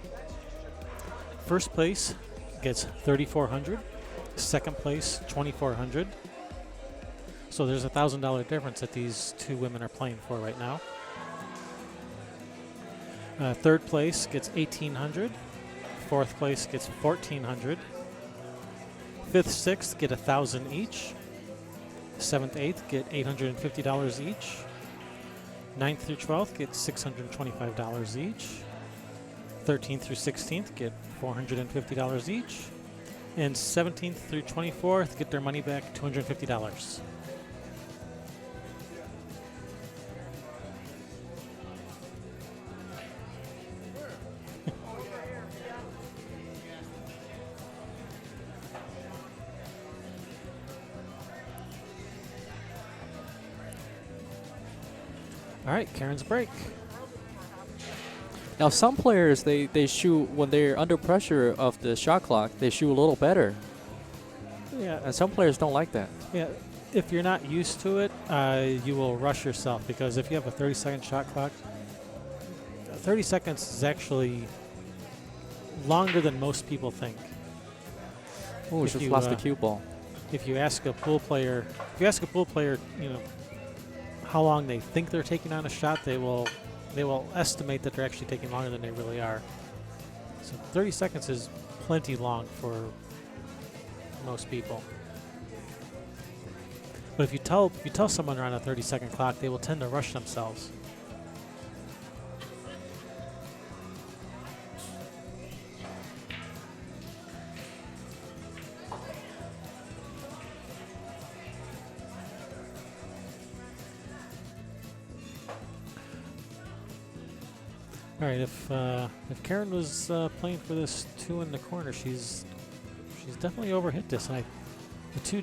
First place gets $3,400. Second place, $2,400. So there's a $1,000 difference that these two women are playing for right now. Third place gets $1,800. Fourth place gets $1,400. Fifth, sixth get $1,000 each. Seventh, eighth get $850 each. Ninth through 12th get $625 each. 13th through 16th get $450 each. And 17th through 24th get their money back, $250. All right, Karen's break. Now, some players, they shoot when they're under pressure of the shot clock, they shoot a little better. Yeah. And some players don't like that. Yeah. If you're not used to it, you will rush yourself, because if you have a 30-second shot clock, 30 seconds is actually longer than most people think. Oh, just lost the cue ball. If you ask a pool player, how long they think they're taking on a shot, they will estimate that they're actually taking longer than they really are. So 30 seconds is plenty long for most people. But if you tell someone they're on a 30-second clock, they will tend to rush themselves. All right, if Karen was playing for this 2 in the corner, she's definitely overhit this. And the 2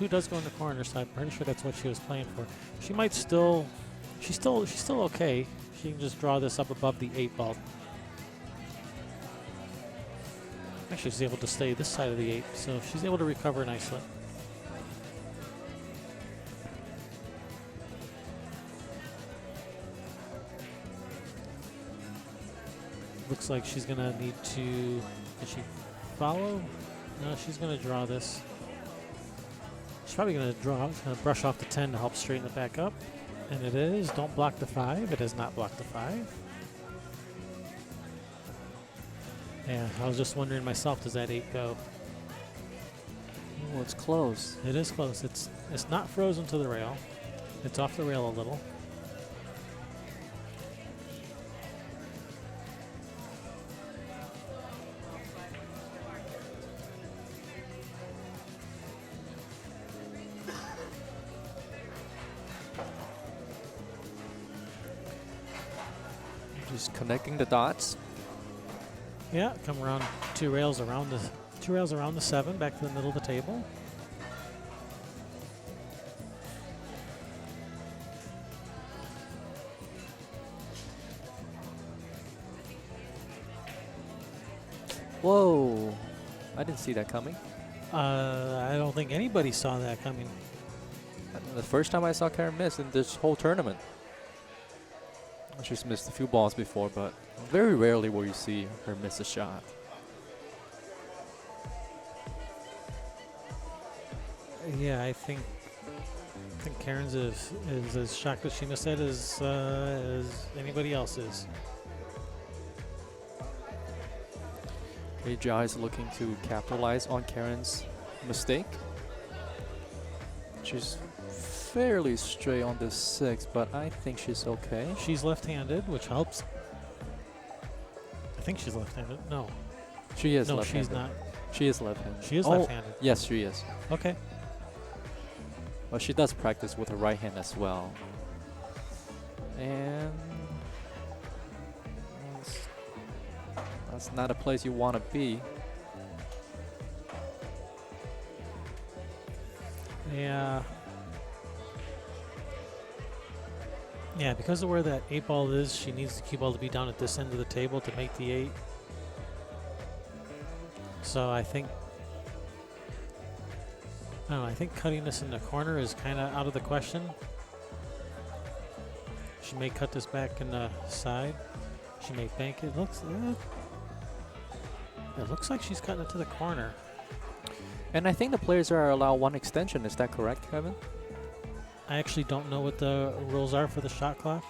does go in the corner, so I'm pretty sure that's what she was playing for. She might still, she's still okay. She can just draw this up above the 8 ball. Actually, she's able to stay this side of the 8, so she's able to recover nicely. Looks like she's gonna need to. Does she follow? No, she's gonna draw this. She's probably gonna brush off the 10 to help straighten it back up, and it is. Don't block the 5. It has not blocked the 5. Yeah, I was just wondering myself. Does that 8 go? Oh, it's close. It is close. It's not frozen to the rail. It's off the rail a little. Just connecting the dots. Yeah, come around 2 rails around the 7, back to the middle of the table. Whoa! I didn't see that coming. I don't think anybody saw that coming. The first time I saw Karen miss in this whole tournament. She's missed a few balls before, but very rarely will you see her miss a shot. Yeah, I think Karen's is as shocked as she missed it as anybody else is. Jai is looking to capitalize on Karen's mistake. She's fairly straight on this 6, but I think she's okay. She's left-handed, which helps. I think she's left-handed. No. She is no, left-handed. she's not. She is left-handed. She is Oh, left-handed. yes, she is. Okay. But she does practice with her right hand as well. And that's not a place you want to be. Yeah. Yeah, because of where that 8 ball is, she needs the cue ball to be down at this end of the table to make the 8. So I think cutting this in the corner is kind of out of the question. She may cut this back in the side. She may bank it. It looks like she's cutting it to the corner. And I think the players are allowed 1 extension. Is that correct, Kevin? I actually don't know what the rules are for the shot clock.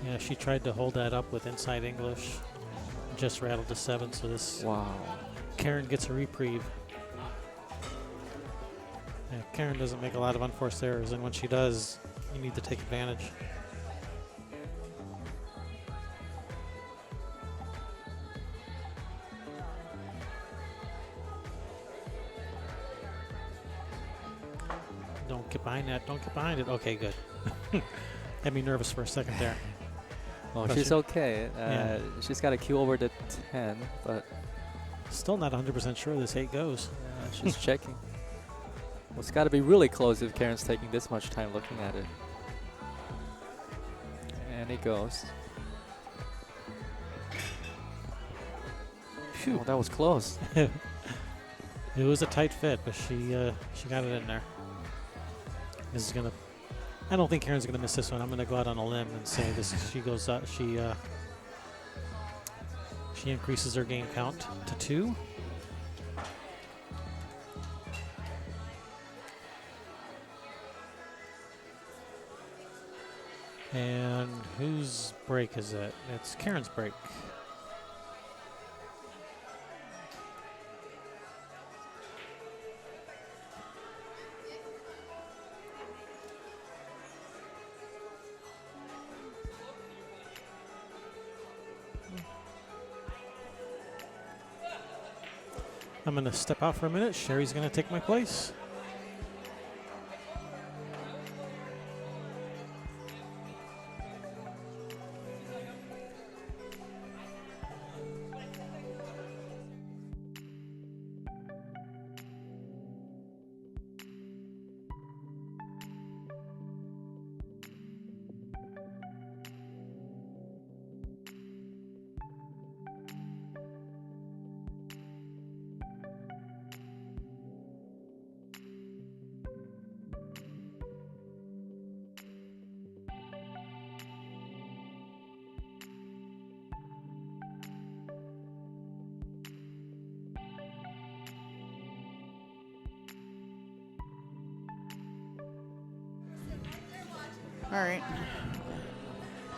Yeah, she tried to hold that up with inside English. Just rattled to 7, so this Wow. Karen gets a reprieve. Yeah, Karen doesn't make a lot of unforced errors, and when she does, you need to take advantage. Don't get behind that. Don't get behind it. Okay, good. Had me nervous for a second there. Well, But she's she- okay. yeah. She's got a cue over the 10, but Still not 100% sure this 8 goes. she's checking. Well, it's got to be really close if Karen's taking this much time looking at it. And it goes. Phew. Oh, that was close. It was a tight fit, but she got it in there. This is gonna. I don't think Karen's gonna miss this one. I'm gonna go out on a limb and say this. She goes up. She increases her game count to 2. And whose break is it? It's Karen's break. I'm going to step out for a minute. Sherry's going to take my place. All right.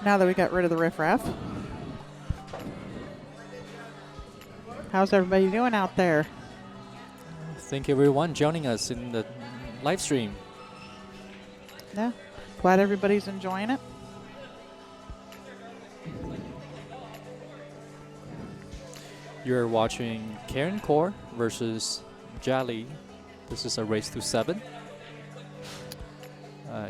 Now that we got rid of the riffraff, how's everybody doing out there? Thank you everyone joining us in the live stream. Yeah. Glad everybody's enjoying it. You're watching Karen Corr versus Jali. This is a race to 7.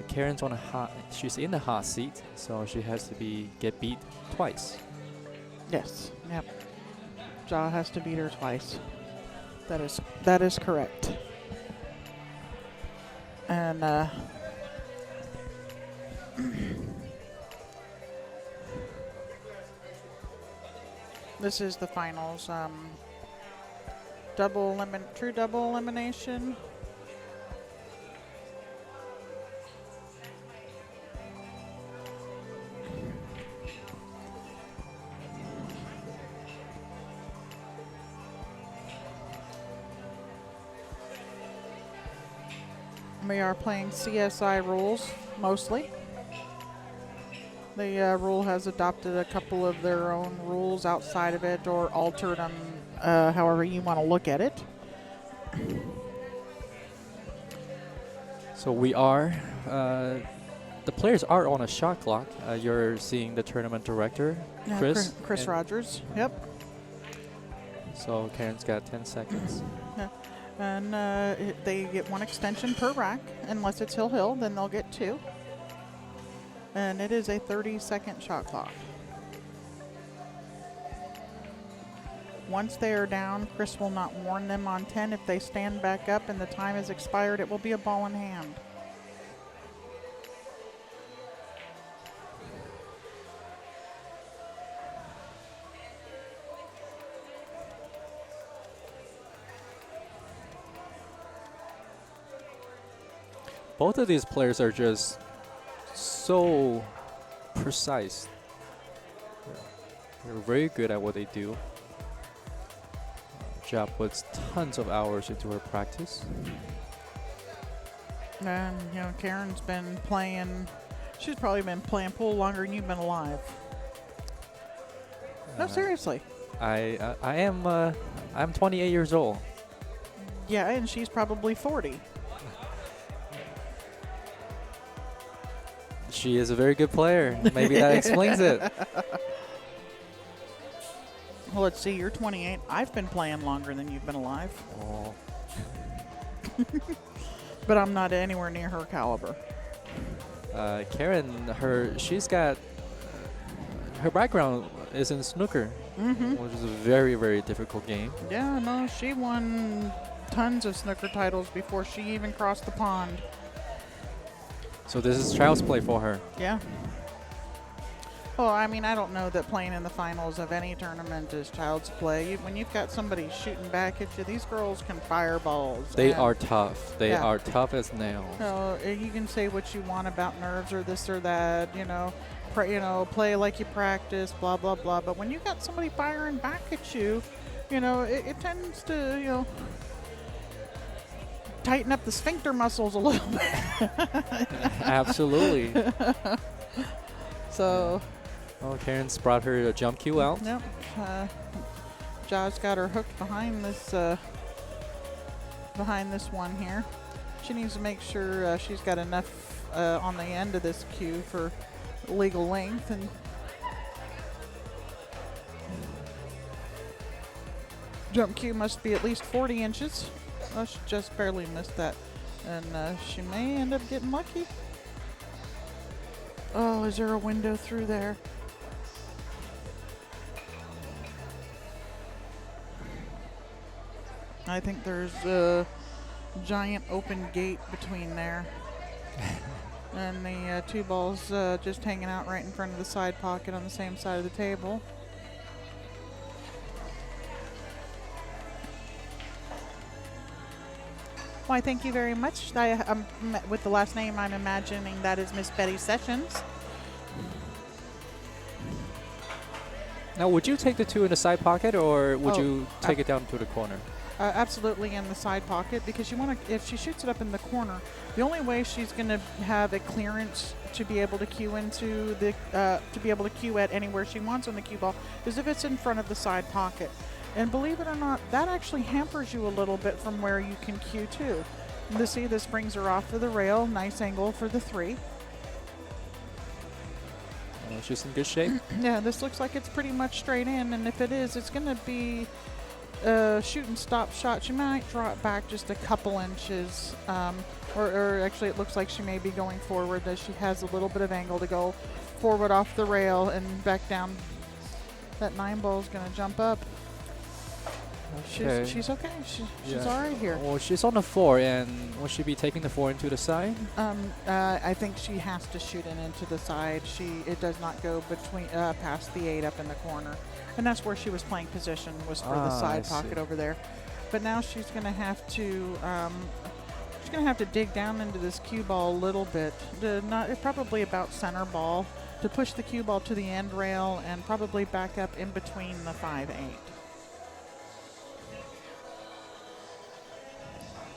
Karen's on a she's in the hot seat, so she has to get beat twice. Yes. Yep. Ja has to beat her twice. That is correct. And this is the finals. True double elimination. We are playing CSI rules, mostly. The rule has adopted a couple of their own rules outside of it or altered them however you want to look at it. So we are, the players are on a shot clock. You're seeing the tournament director, Yeah, Chris. Chris Rogers, yep. So Karen's got 10 seconds. Yeah. And they get 1 extension per rack. Unless it's hill-hill, then they'll get 2. And it is a 30-second shot clock. Once they are down, Chris will not warn them on 10. If they stand back up and the time has expired, it will be a ball in hand. Both of these players are just so precise. They're very good at what they do. Ja puts tons of hours into her practice. And, you know, Karen's been playing, she's probably been playing pool longer than you've been alive. No, seriously. I'm 28 years old. Yeah, and she's probably 40. She is a very good player. Maybe that explains it. Well, let's see, you're 28. I've been playing longer than you've been alive. Oh. But I'm not anywhere near her caliber. Karen, she's got, her background is in snooker, which is a very, very difficult game. Yeah, no, she won tons of snooker titles before she even crossed the pond. So this is child's play for her. Yeah. Well, I mean, I don't know that playing in the finals of any tournament is child's play. When you've got somebody shooting back at you, these girls can fire balls. They are tough. They Yeah. are tough as nails. So you can say what you want about nerves or this or that, you know, play like you practice, blah, blah, blah. But when you got somebody firing back at you, you know, it tends to, you know, tighten up the sphincter muscles a little bit. Absolutely. So. Oh, Karen's brought her a jump cue out. Yep. Ja's got her hooked behind this one here. She needs to make sure she's got enough on the end of this cue for legal length, and jump cue must be at least 40 inches. Oh, she just barely missed that, and she may end up getting lucky. Oh, is there a window through there? I think there's a giant open gate between there. And the two balls just hanging out right in front of the side pocket on the same side of the table. Why, thank you very much. With the last name, I'm imagining that is Miss Betty Sessions. Now, would you take the 2 in the side pocket, or would you take it down to the corner? Absolutely in the side pocket, because you want to. If she shoots it up in the corner, the only way she's going to have a clearance to be able to cue into the to be able to cue at anywhere she wants on the cue ball is if it's in front of the side pocket. And believe it or not, that actually hampers you a little bit from where you can cue to. And see, this brings her off of the rail. Nice angle for the 3. She's in good shape. Yeah, this looks like it's pretty much straight in, and if it is, it's going to be shoot and stop shot. She might draw it back just a couple inches, or actually it looks like she may be going forward, as she has a little bit of angle to go forward off the rail and back down. That 9 ball is going to jump up. Okay. She's okay. She's all right here. Well, she's on the 4, and will she be taking the 4 into the side? I think she has to shoot it into the side. It does not go between past the 8 up in the corner, and that's where she was playing position, was for the side pocket over there. But now she's going to have to dig down into this cue ball a little bit, probably about center ball, to push the cue ball to the end rail and probably back up in between the 5-8.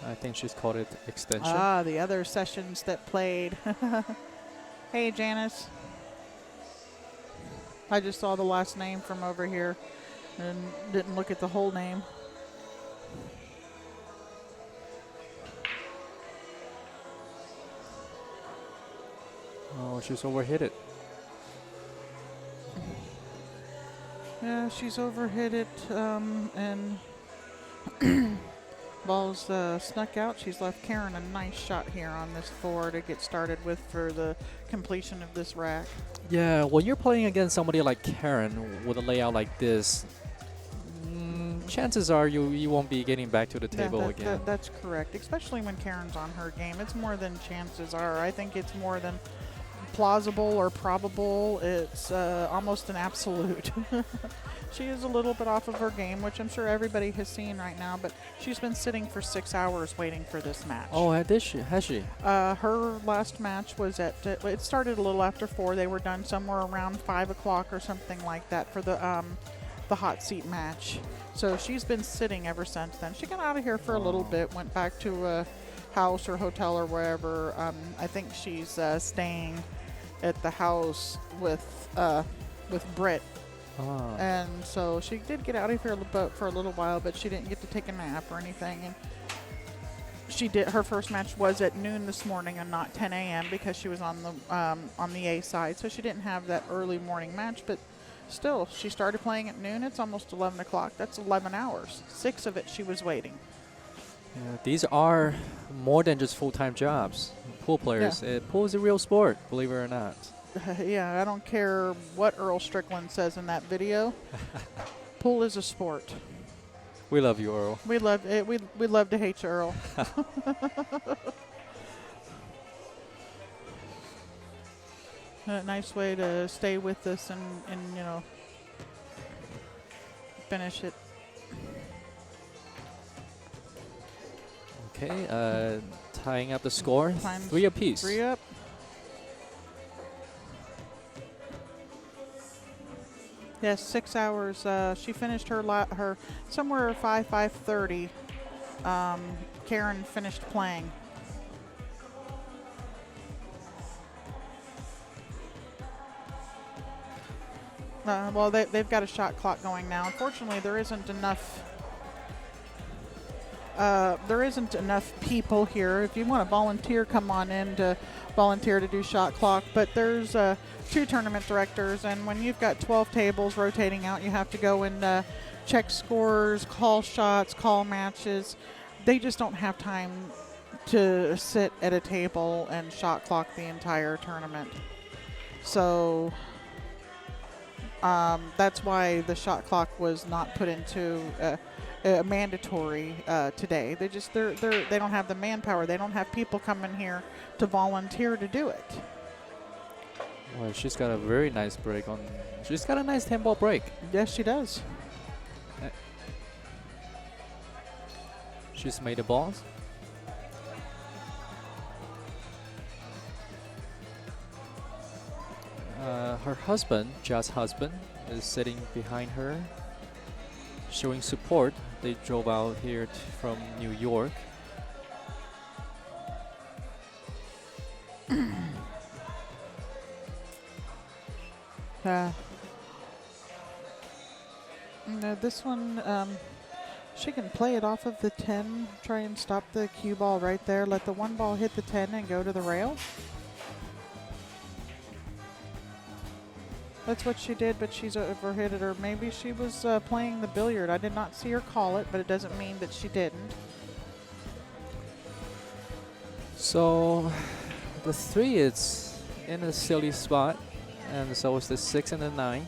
I think she's called it extension. Ah, the other sessions that played. Hey, Janice. I just saw the last name from over here and didn't look at the whole name. Oh, she's overhit it. Yeah, she's overhit it, and ball's snuck out. She's left Karen a nice shot here on this 4 to get started with for the completion of this rack. Yeah, when you're playing against somebody like Karen with a layout like this, chances are you won't be getting back to the table again. That's correct, especially when Karen's on her game. It's more than chances are. I think it's more than plausible or probable. It's almost an absolute. She is a little bit off of her game, which I'm sure everybody has seen right now, but she's been sitting for 6 hours waiting for this match. Oh, has she? Her last match was it started a little after 4. They were done somewhere around 5 o'clock or something like that for the hot seat match. So she's been sitting ever since then. She got out of here for a little bit, went back to a house or hotel or wherever. I think she's staying at the house with Britt. And so she did get out of here for a little while, but she didn't get to take a nap or anything. And she did. Her first match was at noon this morning and not 10 a.m. because she was on the A side, so she didn't have that early morning match. But still, she started playing at noon. It's almost 11 o'clock. That's 11 hours. 6 of it she was waiting. Yeah, these are more than just full-time jobs. Pool players. Yeah. Pool is a real sport, believe it or not. Yeah, I don't care what Earl Strickland says in that video. Pool is a sport. We love you, Earl. We love it. We love to hate you, Earl. A nice way to stay with us and finish it. Okay, tying up the score. Times 3 apiece. 3 up. Yes, 6 hours. She finished her somewhere 5:30. Karen finished playing. Well, they've got a shot clock going now. Unfortunately, there isn't enough. There isn't enough people here. If you want to volunteer, come on in to volunteer to do shot clock. But there's 2 tournament directors, and when you've got 12 tables rotating out, you have to go and check scores, call shots, call matches. They just don't have time to sit at a table and shot clock the entire tournament. So that's why the shot clock was not put into mandatory today. They don't have the manpower. They don't have people coming here to volunteer to do it. Well, she's got a very nice break on. She's got a nice 10-ball break. Yes, she does. She's made the balls. Her husband, Ja's husband, is sitting behind her, showing support. They drove out here from New York. No, this one, she can play it off of the 10, try and stop the cue ball right there, let the 1 ball hit the 10 and go to the rail. That's what she did, but she's overhit it, or maybe she was playing the billiard. I did not see her call it, but it doesn't mean that she didn't. So the 3 is in a silly spot, and so is the 6 and the 9.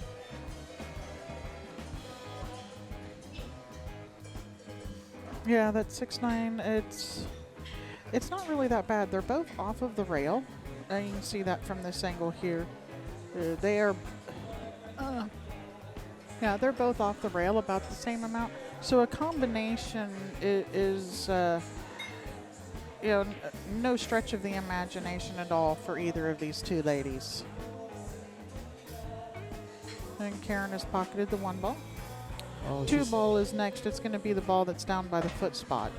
Yeah, that 6-9, it's not really that bad. They're both off of the rail. You can see that from this angle here. They are, yeah, they're both off the rail about the same amount. So a combination is you know, no stretch of the imagination at all for either of these 2 ladies. And Karen has pocketed the 1 ball. Oh, 2 ball is next. It's going to be the ball that's down by the foot spot.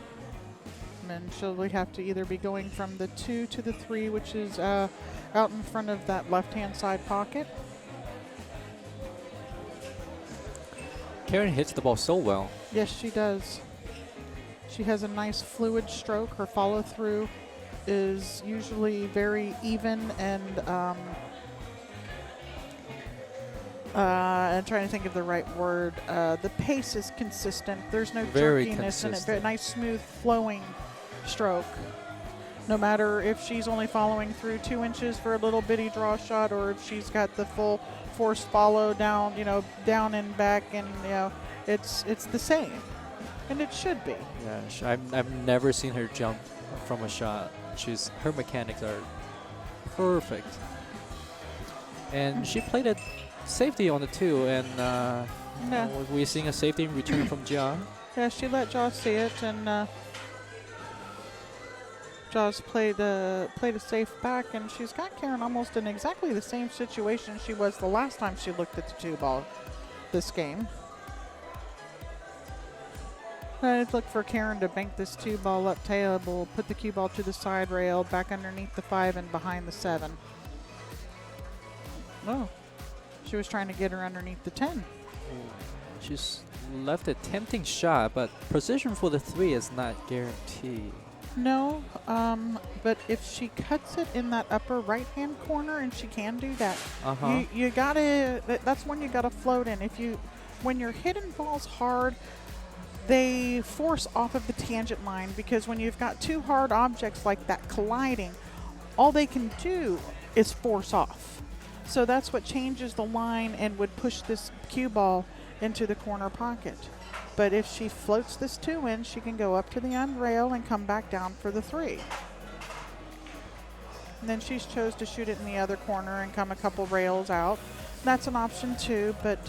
And then she'll have to either be going from the 2 to the 3, which is out in front of that left-hand side pocket. Karen hits the ball so well. Yes, she does. She has a nice fluid stroke. Her follow-through is usually very even, and I'm trying to think of the right word. The pace is consistent. There's no Very jerkiness in it. consistent. Very nice, smooth, flowing stroke. No matter if she's only following through 2 inches for a little bitty draw shot, or if she's got the full force follow down, down and back, and it's the same, and it should be. Yeah, I've never seen her jump from a shot. Her mechanics are perfect, and she played it safety on the 2, and Yeah. we're seeing a safety in return from Ja. Yeah, she let Jaws see it, and Jaws played a safe back, and she's got Karen almost in exactly the same situation she was the last time she looked at the 2 ball this game. I'd look for Karen to bank this 2 ball up table, put the cue ball to the side rail, back underneath the 5 and behind the 7. Oh, she was trying to get her underneath the 10. She's left a tempting shot, but position for the 3 is not guaranteed. No, but if she cuts it in that upper right-hand corner, and she can do that, you gotta. That's when you gotta float in. When you're hitting balls hard, they force off of the tangent line, because when you've got 2 hard objects like that colliding, all they can do is force off. So that's what changes the line and would push this cue ball into the corner pocket. But if she floats this 2 in, she can go up to the end rail and come back down for the 3. And then she's chose to shoot it in the other corner and come a couple rails out. That's an option too, but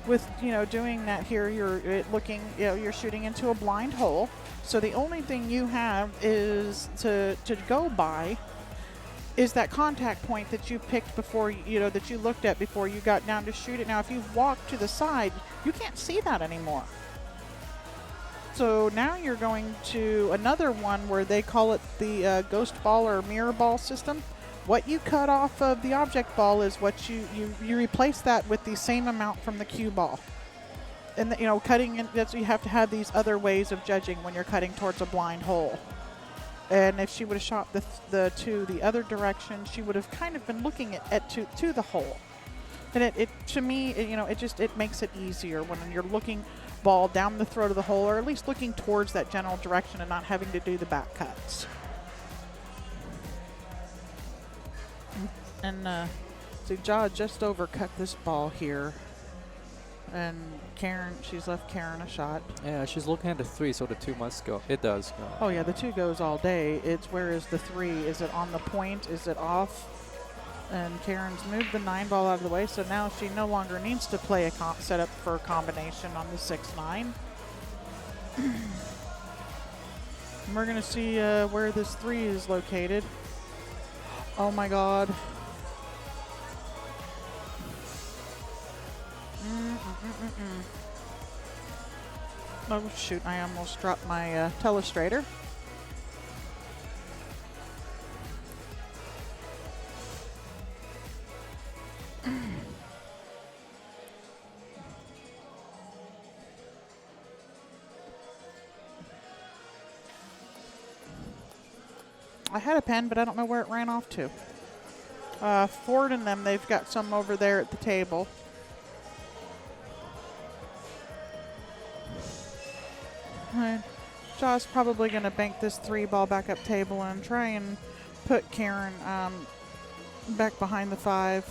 with doing that here, you're shooting into a blind hole. So the only thing you have is to go by is that contact point that you picked before, that you looked at before you got down to shoot it. Now, if you walk to the side, you can't see that anymore. So now you're going to another one where they call it the ghost ball or mirror ball system, what you cut off of the object ball is what you replace that with the same amount from the cue ball. And you know, cutting in, you have to have these other ways of judging when you're cutting towards a blind hole. And if she would have shot the two the other direction, she would have kind of been looking to the hole. And it to me, you know, it makes it easier when you're looking ball down the throat of the hole, or at least looking towards that general direction and not having to do the back cuts. And so Ja just overcut this ball here. And Karen, she's left Karen a shot. Yeah, she's looking at the 3, so the 2 must go. It does go. Oh yeah, the 2 goes all day. It's where is the 3? Is it on the point? Is it off? And Karen's moved the 9 ball out of the way, so now she no longer needs to play a setup for a combination on the 6-9. We're gonna see where this 3 is located. Oh my God. Oh shoot, I almost dropped my telestrator. I had a pen, but I don't know where it ran off to. Ford and them, they've got some over there at the table. Jaw's probably going to bank this 3 ball back up table and try and put Karen back behind the 5.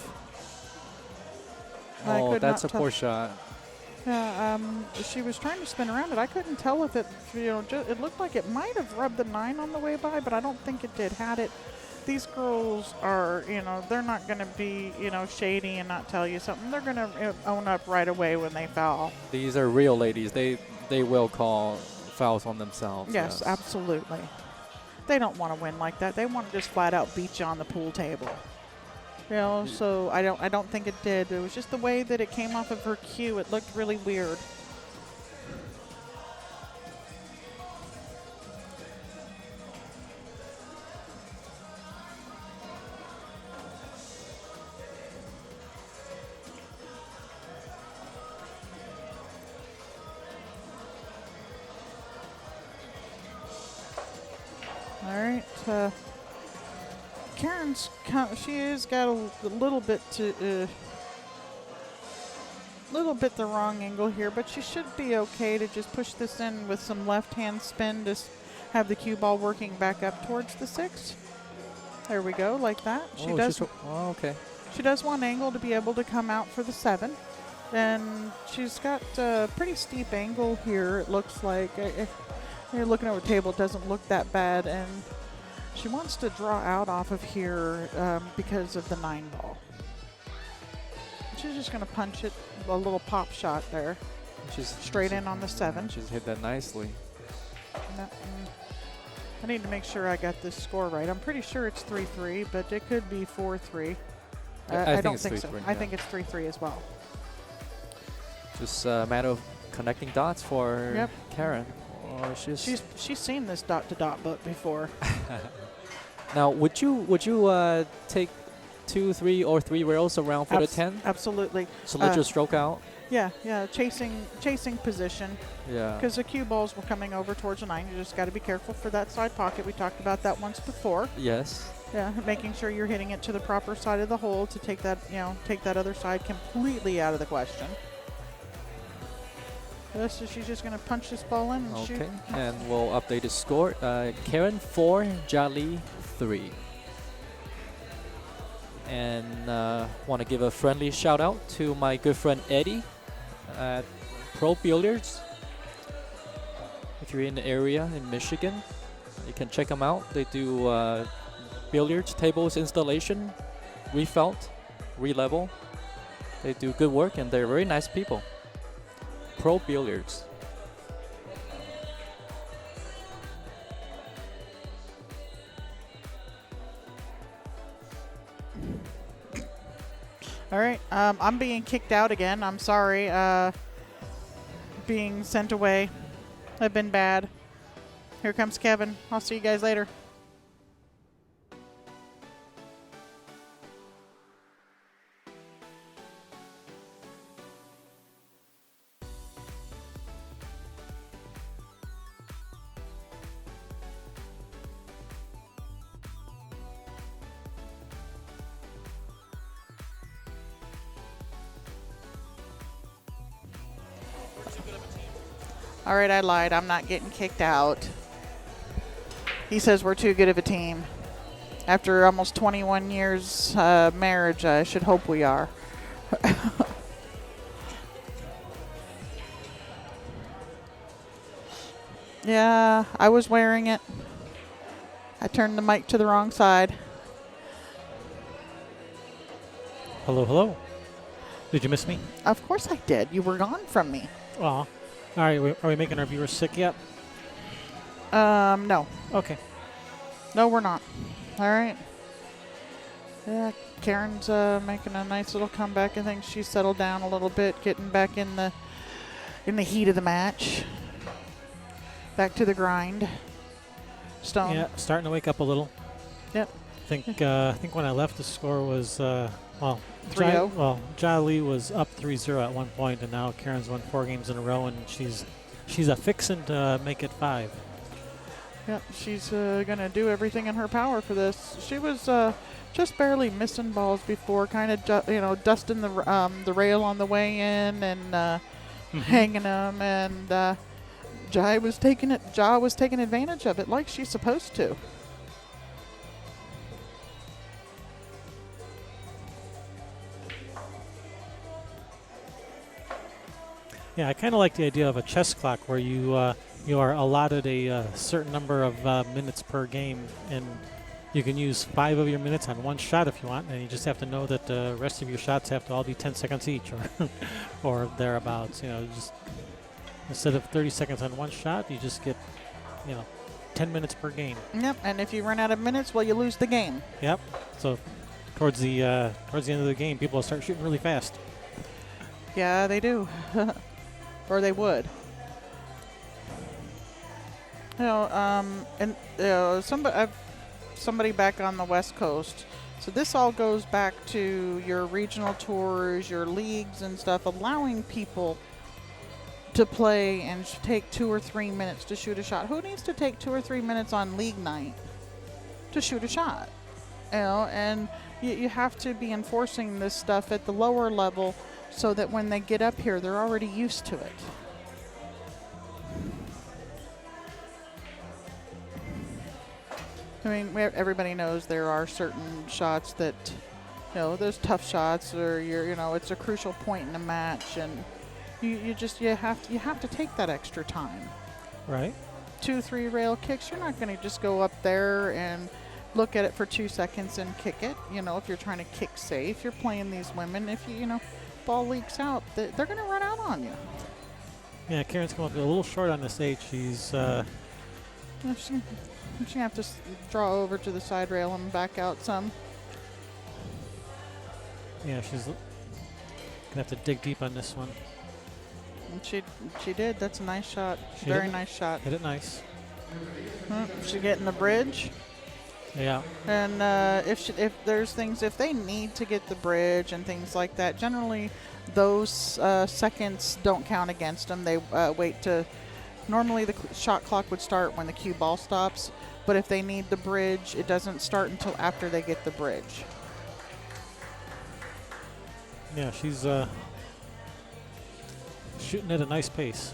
Oh, that's a poor shot. Yeah, she was trying to spin around it. I couldn't tell if it, you know, it looked like it might have rubbed the 9 on the way by, but I don't think it did. Had it, these girls are, you know, they're not going to be, you know, shady and not tell you something. They're going to own up right away when they foul. These are real ladies. They will call fouls on themselves. Yes, absolutely. They don't want to win like that. They want to just flat out beat you on the pool table. You know, so I don't think it did. It was just the way that it came off of her cue. It looked really weird. All right. Karen's she has got a little bit the wrong angle here, but she should be okay to just push this in with some left-hand spin to have the cue ball working back up towards the 6. There we go, like that. She does. Oh, okay. She does want angle to be able to come out for the 7, and she's got a pretty steep angle here. It looks like if you're looking over the table, it doesn't look that bad, and she wants to draw out off of here because of the 9 ball. She's just going to punch it, a little pop shot there. She's straight in on the 7. She's hit that nicely. I need to make sure I got this score right. I'm pretty sure it's 3-3, but it could be 4-3. I don't think so. I think it's 3-3 as well. Just a matter of connecting dots for Karen. Or she's seen this dot-to-dot book before. Now, would you take 2, 3, or 3 rails around for the 10? Absolutely. So let your stroke out. Yeah, chasing position. Yeah. Because the cue balls were coming over towards the 9. You just got to be careful for that side pocket. We talked about that once before. Yes. Yeah, making sure you're hitting it to the proper side of the hole to take that, take that other side completely out of the question. So she's just going to punch this ball in and shoot. Okay, and we'll update the score. Karen 4, Jali 3. And want to give a friendly shout out to my good friend Eddie at Pro Billiards. If you're in the area in Michigan, you can check them out. They do billiards tables installation, refelt, re-level. They do good work and they're very nice people. Pro Billiards. All right, I'm being kicked out again. I'm sorry. Being sent away. I've been bad. Here comes Kevin. I'll see you guys later. All right, I lied. I'm not getting kicked out. He says we're too good of a team. After almost 21 years marriage, I should hope we are. Yeah, I was wearing it. I turned the mic to the wrong side. Hello, hello. Did you miss me? Of course I did. You were gone from me. Aw. All right, are we making our viewers sick yet? No. Okay. No, we're not. All right. Yeah, Karen's making a nice little comeback. I think she's settled down a little bit, getting back in the heat of the match. Back to the grind. Stone. Yeah, starting to wake up a little. Yep. I think when I left, the score was 3-0. Ja Lee was up 3-0 at one point, and now Karen's won 4 games in a row, and she's a fixin' to make it 5. Yep, she's gonna do everything in her power for this. She was just barely missing balls before, kind of dusting the rail on the way in and hanging them, and Ja was taking advantage of it like she's supposed to. Yeah, I kind of like the idea of a chess clock where you are allotted a certain number of minutes per game, and you can use 5 of your minutes on one shot if you want, and you just have to know that the rest of your shots have to all be 10 seconds each, or thereabouts. Just instead of 30 seconds on one shot, you just get 10 minutes per game. Yep, and if you run out of minutes, well, you lose the game. Yep. So towards the end of the game, people will start shooting really fast. Yeah, they do. Or they would. Somebody back on the West Coast. So this all goes back to your regional tours, your leagues and stuff, allowing people to play and take 2 or 3 minutes to shoot a shot. Who needs to take 2 or 3 minutes on league night to shoot a shot? And you have to be enforcing this stuff at the lower level so that when they get up here, they're already used to it. I mean, everybody knows there are certain shots that, there's tough shots, or it's a crucial point in a match, and you have to take that extra time. Right. 2-3 rail kicks. You're not going to just go up there and look at it for 2 seconds and kick it. If you're trying to kick safe, you're playing these women. If ball leaks out, they're going to run out on you. Yeah, Karen's come up a little short on this 8. She's She's going to have to draw over to the side rail and back out some. Yeah, she's going to have to dig deep on this one. And she did. That's a nice shot. Very nice shot. Hit it nice. She getting the bridge. Yeah. And if they need to get the bridge and things like that, generally those seconds don't count against them. They wait to. Normally the shot clock would start when the cue ball stops, but if they need the bridge, it doesn't start until after they get the bridge. Yeah, she's shooting at a nice pace.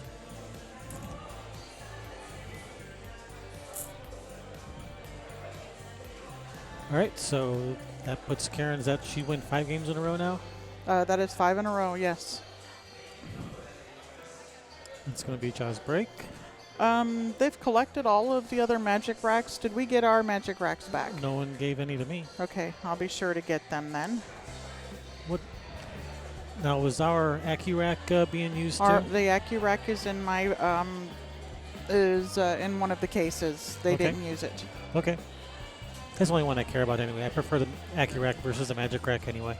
All right, so that puts Karen's at she win 5 games in a row now? That is 5 in a row, yes. It's going to be Ja's break. They've collected all of the other magic racks. Did we get our magic racks back? No one gave any to me. Okay, I'll be sure to get them then. What? Now, was our AccuRack being used too? The AccuRack is in my in one of the cases. They didn't use it. Okay. That's the only one I care about anyway. I prefer the AccuRack versus the Magic Rack anyway.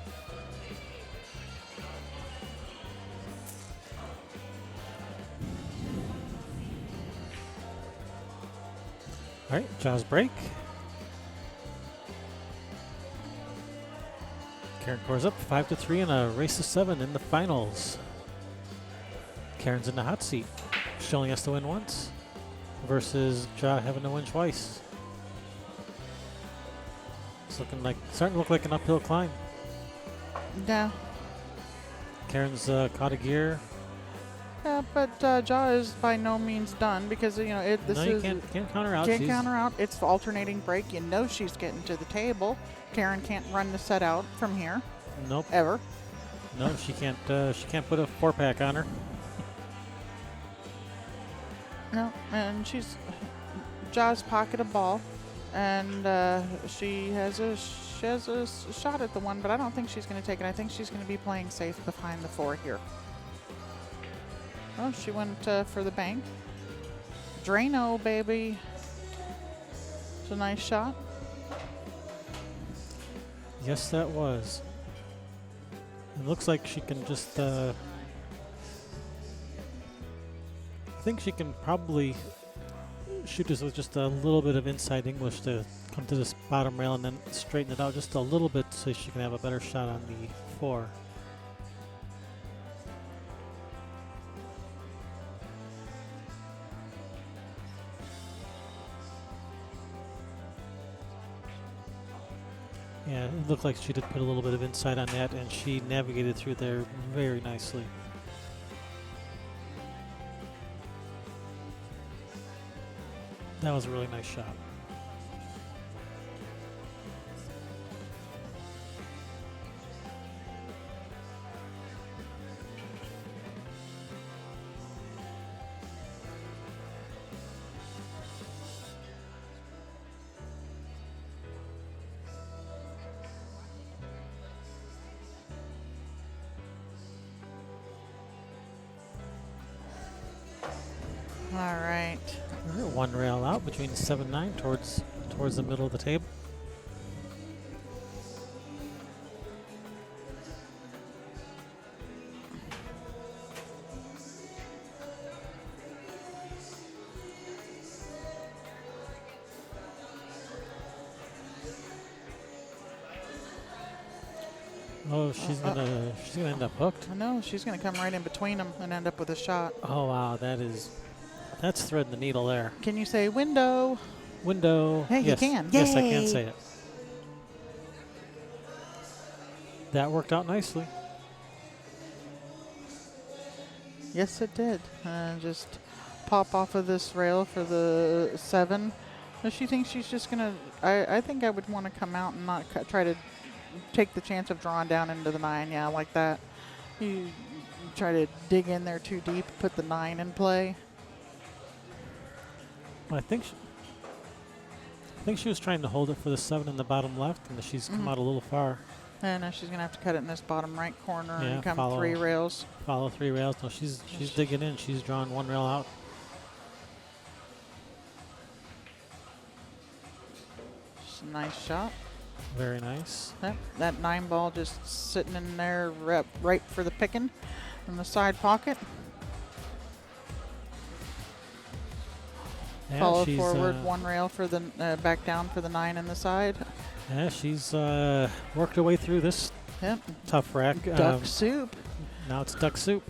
All right, Jaws break. Karen Corr's up 5-3 in a race to 7 in the finals. Karen's in the hot seat, showing us to win once versus Ja having to win twice. It's starting to look like an uphill climb. Yeah. Karen's caught a gear. Yeah, but Jaw is by no means done because this No, you is can't count her out. can't She's- count her out. It's the alternating break. You know she's getting to the table. Karen can't run the set out from here Nope. ever. No, she can't. She can't put a 4-pack on her. No, and Jaw's pocket a ball, and she has a shot at the one, but I don't think she's going to take it. I think she's going to be playing safe behind the 4 here. Oh, she went for the bank. Drano, baby. It's a nice shot. Yes, that was. It looks like she can just. I think she can probably shoot this with just a little bit of inside English to come to this bottom rail and then straighten it out just a little bit so she can have a better shot on the 4. Yeah, it looked like she did put a little bit of inside on that, and she navigated through there very nicely. That was a really nice shot. All right. All right, 1 rail out between 7-9 towards the middle of the table. Oh, she's gonna end up hooked. I know she's going to come right in between them and end up with a shot. Oh wow, that's threading the needle there. Can you say window? Window. Hey, you yes. can. Yes, I can Yay. say it. That worked out nicely. Yes, it did. Just pop off of this rail for the 7. She thinks she's just going to... I think I would want to come out and not try to take the chance of drawing down into the 9. Yeah, like that. You try to dig in there too deep, put the 9 in play. Well, I think she was trying to hold it for the 7 in the bottom left, and she's come out a little far. And now she's going to have to cut it in this bottom right corner Yeah, and come follow. 3 rails. Follow 3 rails. No, she's digging in. She's drawing 1 rail out. Just a nice shot. Very nice. Yep, that 9 ball just sitting in there right for the picking in the side pocket. Yeah, Follow she's, forward 1 rail for the back down for the 9 in the side. Yeah, she's worked her way through this Yep, tough rack. duck soup. Now it's duck soup.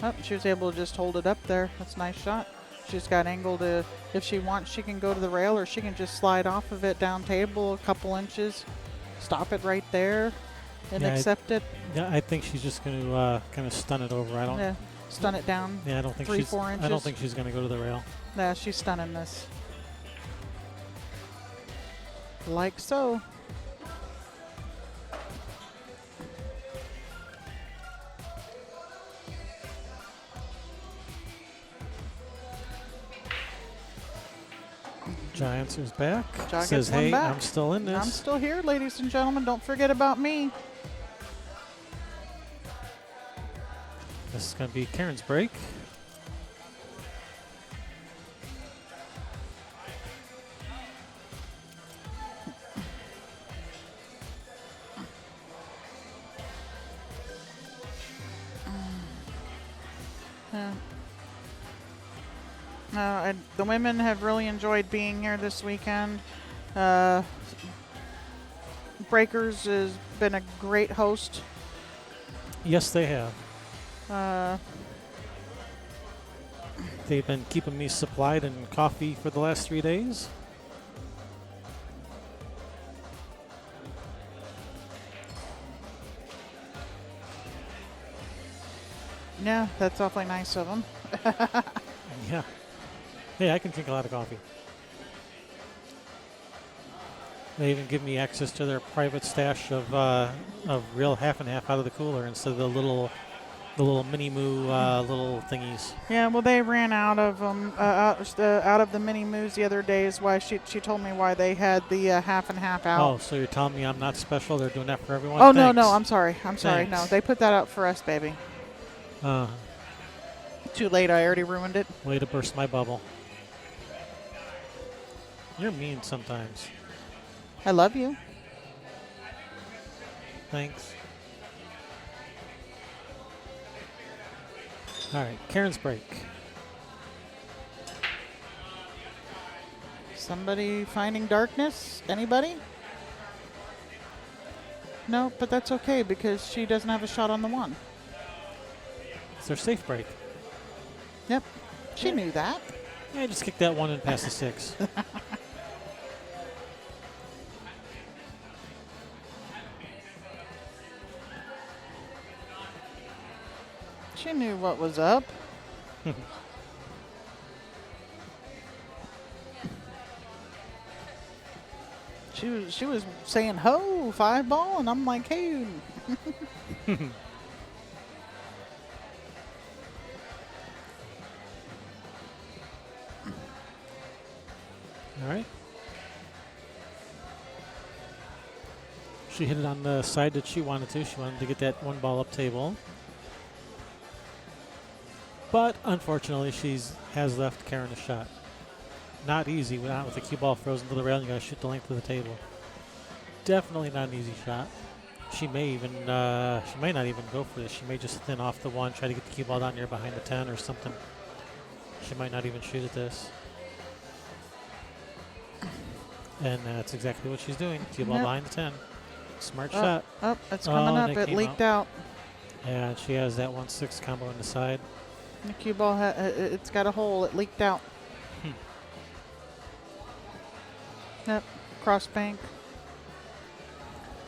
Oh, she was able to just hold it up there. That's a nice shot. She's got angle to, if she wants, she can go to the rail or she can just slide off of it down table a couple inches, stop it right there, and Yeah, accept it. Yeah, I think she's just going to kind of stun it over. I don't. Yeah, stun it down. Yeah, I don't think 3-4 I don't inches. think she's going to go to the rail. Yeah, she's stunning this. Like so. Giants is back. Jaw Says, gets one hey, back. I'm still in this. I'm still here, ladies and gentlemen. Don't forget about me. This is going to be Karen's break. The women have really enjoyed being here this weekend. Breakers has been a great host. Yes, they have. Uh, They've been keeping me supplied in coffee for the last 3 days. Yeah, that's awfully nice of them. Yeah. Hey, I can drink a lot of coffee. They even give me access to their private stash of real half and half out of the cooler instead of the little mini moo little thingies. Yeah, well, they ran out of them, out of the mini moos the other day. Is why she told me why they had the half and half out. Oh, so you're telling me I'm not special? They're doing that for everyone? Oh, Thanks. no, I'm sorry. No, Thanks. they put that out for us, baby. Too late. I already ruined it. Way to burst my bubble. You're mean sometimes. I love you. Thanks. All right, Karen's break. Somebody finding darkness? Anybody? No, but that's okay because she doesn't have a shot on the one. It's their safe break. Yep. She knew that. Yeah, just kick that one and pass the 6. She knew what was up. She was saying ho 5 ball, and I'm like, hey. All right. She hit it on the side that she wanted to. She wanted to get that 1 ball up table. But unfortunately, she has left Karen a shot. Not easy, not with the cue ball frozen to the rail. You got to shoot the length of the table. Definitely not an easy shot. She may even, she may not even go for this. She may just thin off the 1, try to get the cue ball down here behind the 10 or something. She might not even shoot at this. And that's exactly what she's doing. Cue ball behind the 10. Smart shot. Oh, it's coming up. It leaked out. And she has that 1-6 combo in the side. The cue ball, it's got a hole. It leaked out. Yep, cross bank.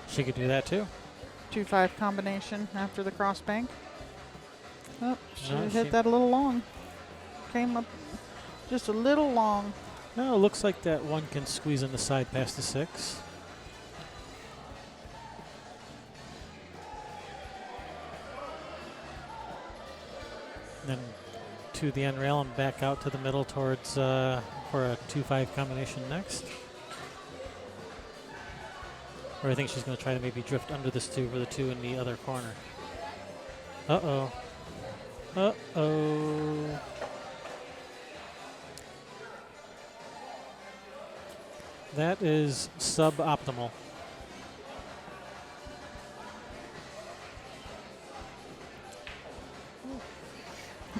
She could do that too. 2-5 combination after the cross bank. Oh, she No, hit that a little long. Came up just a little long. No, it looks like that 1 can squeeze in the side past the 6. Then to the end rail and back out to the middle towards for a 2-5 combination next. Or I think she's going to try to maybe drift under this 2 for the 2 in the other corner. Uh-oh. Uh-oh. That is suboptimal.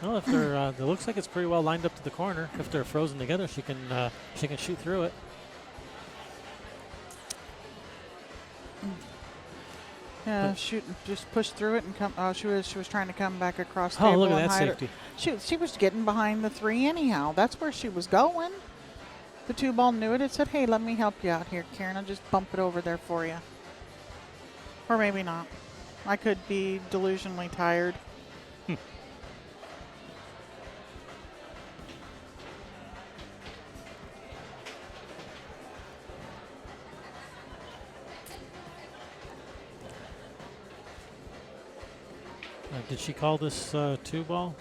Well, if they're, it looks like it's pretty well lined up to the corner. If they're frozen together, she can shoot through it. Yeah, shoot, just push through it and come. Oh, she was trying to come back across the Oh, table look at and that hide her. safety. She was getting behind the 3 anyhow. That's where she was going. The 2 ball knew it. It said, "Hey, let me help you out here, Karen. I'll just bump it over there for you." Or maybe not. I could be delusionally tired. Did she call this 2 ball?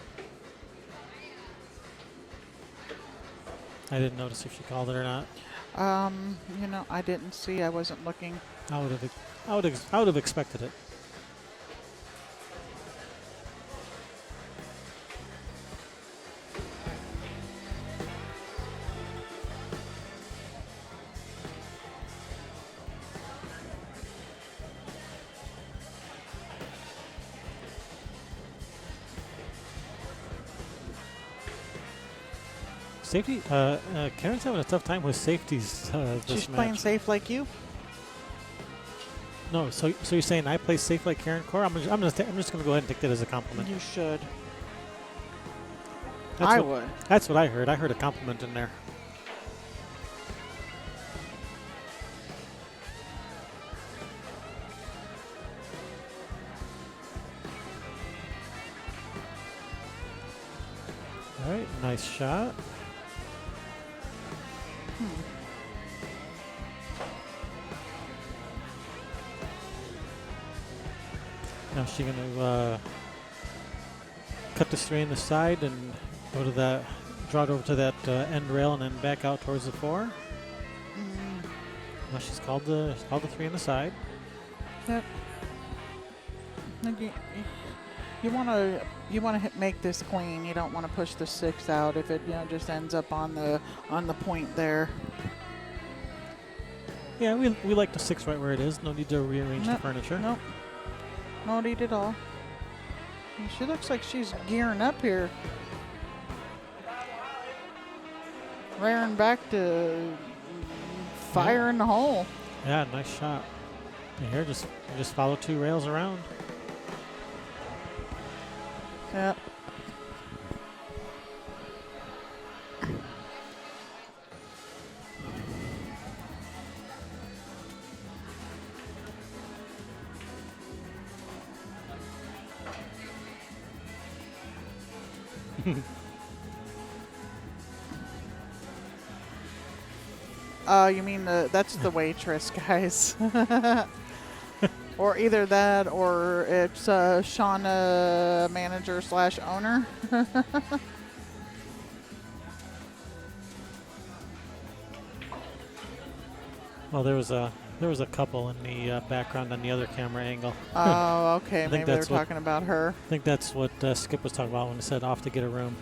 I didn't notice if she called it or not. You know, I didn't see. I wasn't looking. I would have expected it. Safety. Karen's having a tough time with safeties. She's This playing match. safe like you. No, so you're saying I play safe like Karen Corr? I'm just gonna go ahead and take that as a compliment. You should. That's I what- would. That's what I heard. I heard a compliment in there. Nice shot. Now she's going to cut this 3 in the side and go to that, draw it over to that end rail and then back out towards the 4. Now she's called the 3 in the side. Yep. You want to make this clean. You don't want to push the 6 out if it just ends up on the point there. Yeah, we like the 6 right where it is. No need to rearrange the furniture. Nope. No need at all. She looks like she's gearing up here. Rearing back to fire in the hole. Yeah, nice shot. And here, just follow 2 rails around. Yep. You mean that's the waitress, guys. Or either that or it's Shauna, manager / owner. Well, there was a couple in the background on the other camera angle. Oh, okay. Maybe they were that's what- talking about her. I think that's what Skip was talking about when he said off to get a room.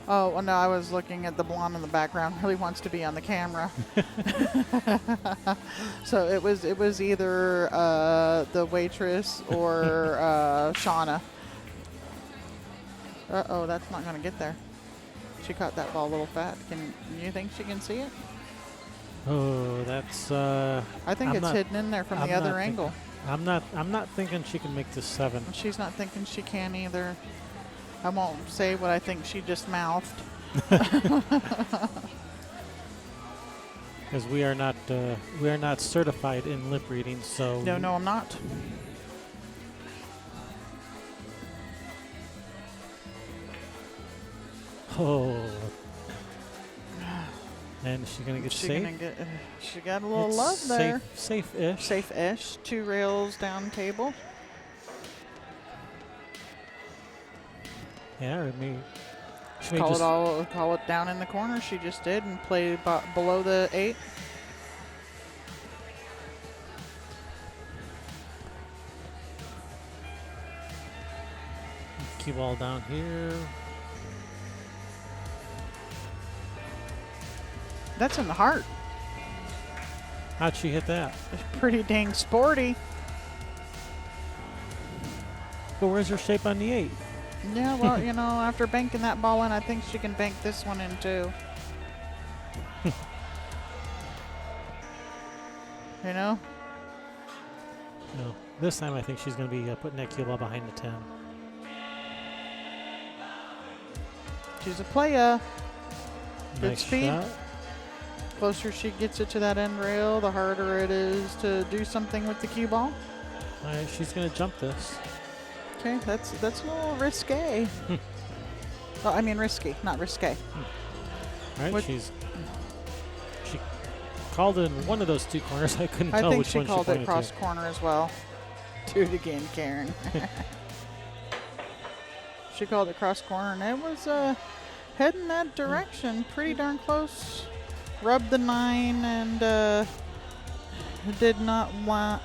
Oh, well, no, I was looking at the blonde in the background. Really wants to be on the camera. So it was either the waitress or Shauna. Uh-oh, that's not going to get there. She caught that ball a little fat. Can you think she can see it? Oh, that's. I think it's hidden in there from the other angle. I'm not thinking she can make this 7. She's not thinking she can either. I won't say what I think she just mouthed. Because we are not certified in lip reading, so. No, I'm not. Oh. And she's gonna get safe. She got a little It's love there. Safe-ish. Safe-ish. 2 rails down table. Yeah, I mean, she may Call just it down in the corner. She just did and play below the 8. cue ball down here. That's in the heart. How'd she hit that? It's pretty dang sporty. But where's her shape on the 8? Yeah, well, after banking that ball in, I think she can bank this one in too. No. This time I think she's going to be putting that cue ball behind the 10. She's a playa. Good Nice speed. shot. Closer she gets it to that end rail, the harder it is to do something with the cue ball. All right, she's going to jump this. Okay, that's a little risque. Well, I mean risky, not risque. All right, What- she called it in one of those 2 corners. I couldn't I tell think which she one called she it pointed cross to. corner as well. Do it again, Karen. She called it cross corner, and it was heading that direction, pretty darn close. Rubbed the 9 and did not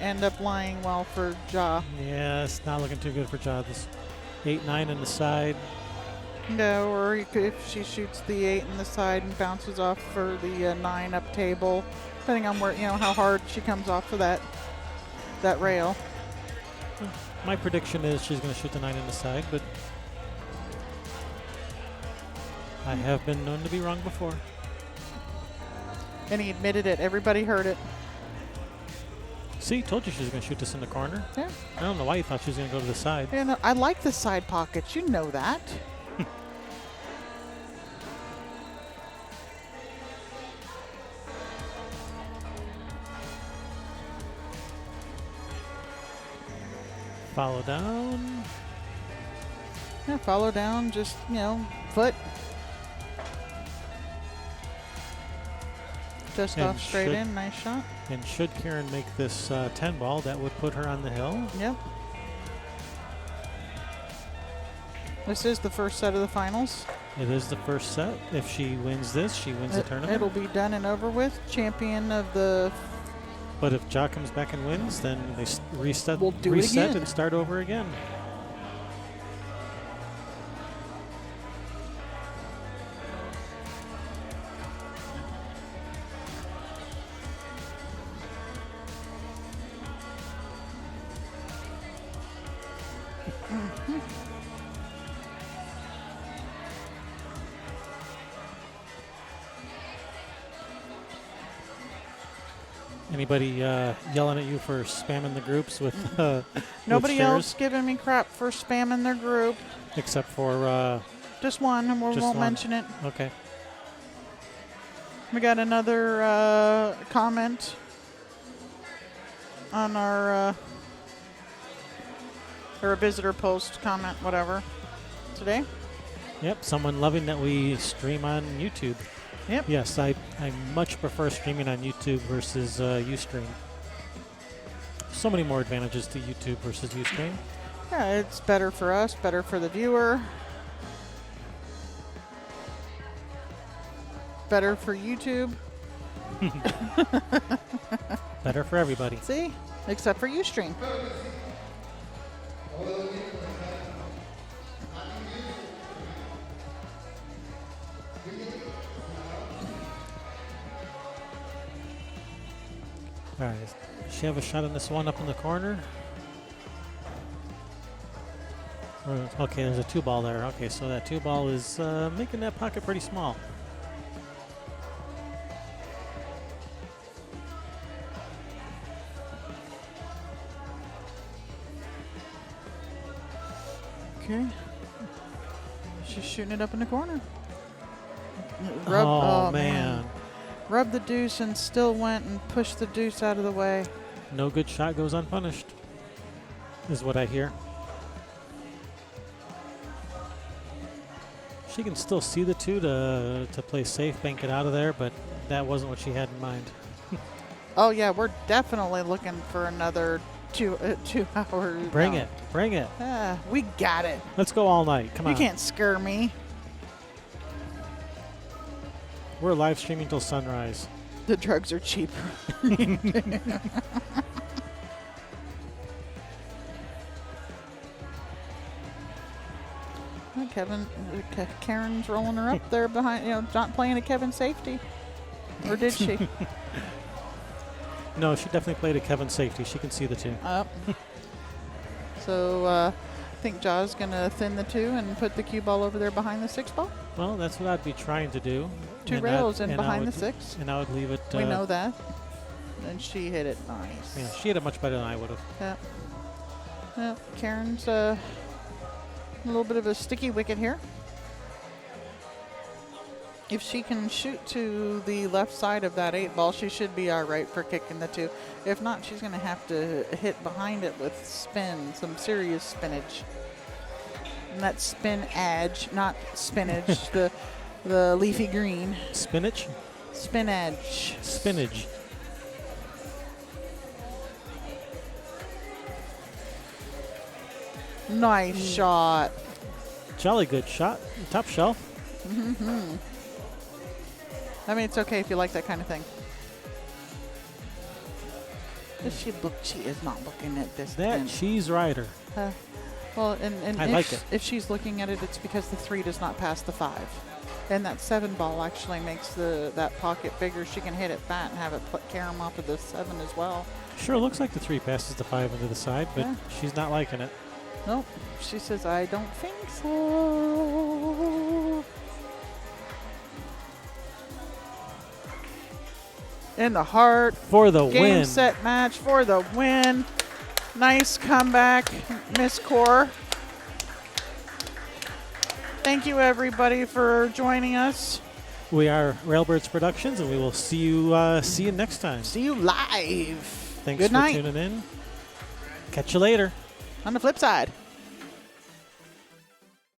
end up lying well for Ja. Yeah, it's not looking too good for Ja. This 8-9 in the side. No, or you could, if she shoots the 8 in the side and bounces off for the 9 up table, depending on where how hard she comes off of that rail. My prediction is she's going to shoot the 9 in the side, but I have been known to be wrong before. And he admitted it. Everybody heard it. See, told you she was going to shoot this in the corner. Yeah. I don't know why you thought she was going to go to the side. And I like the side pockets. You know that. Follow down. Yeah, follow down. Just foot. Just And off straight should- in. Nice shot. And should Karen make this 10 ball, that would put her on the hill. Yep. This is the first set of the finals. It is the first set. If she wins this, she wins the tournament. It'll be done and over with. Champion of the. But if Ja comes back and wins, then they reset, We'll do it reset again. and start over again. Anybody yelling at you for spamming the groups with Nobody with shares? else giving me crap for spamming their group. Except for Just one, and we Just won't one. mention it. okay. We got another comment on our or a visitor post comment, whatever, today. Yep, someone loving that we stream on YouTube. Yep. Yes, I much prefer streaming on YouTube versus Ustream. So many more advantages to YouTube versus Ustream. Yeah, it's better for us, better for the viewer, better for YouTube. Better for everybody. See? Except for Ustream. All right, does she have a shot on this one up in the corner? Okay, there's a 2-ball there. Okay, so that 2-ball is making that pocket pretty small. Okay. She's shooting it up in the corner. Oh, man. Rubbed the deuce and still went and pushed the deuce out of the way. No good shot goes unpunished, is what I hear. She can still see the 2 to play safe, bank it out of there, but that wasn't what she had in mind. Oh yeah, we're definitely looking for another 2 hours. Bring no. it. Bring it. We got it. Let's go all night. Come on. You can't scare me. We're live streaming till sunrise. The drugs are cheaper. Karen's rolling her up there behind, not playing a Kevin safety. Or did she? No, she definitely played a Kevin safety. She can see the 2. So I think Ja's going to thin the 2 and put the cue ball over there behind the 6 ball. Well, that's what I'd be trying to do. 2 rails and behind the 6. And I would leave it. We know that. And she hit it nice. Yeah, she hit it much better than I would have. Yeah. Yeah, Karen's a little bit of a sticky wicket here. If she can shoot to the left side of that 8 ball, she should be all right for kicking the 2. If not, she's going to have to hit behind it with spin, some serious spinach. And that's spin-edge, not spinach, the leafy green. Spinach? Spinach. Spinach. Nice shot. Jolly good shot. Top shelf. Mm-hmm. I mean, it's okay if you like that kind of thing. Does she look? She is not looking at this. That pin. cheese rider. Well, and I if, like it. if she's looking at it, it's because the 3 does not pass the 5. And that 7 ball actually makes that pocket bigger. She can hit it fat and have it carry them off of the 7 as well. Sure looks like the 3 passes the 5 into the side, but Yeah. she's not liking it. Nope. She says, I don't think so. In the heart. For the Game, win. set, match for the win. Nice comeback, Miss Corr. Thank you, everybody, for joining us. We are Railbirds Productions, and we will see you next time. See you live. Thanks Good for night. tuning in. Catch you later. On the flip side.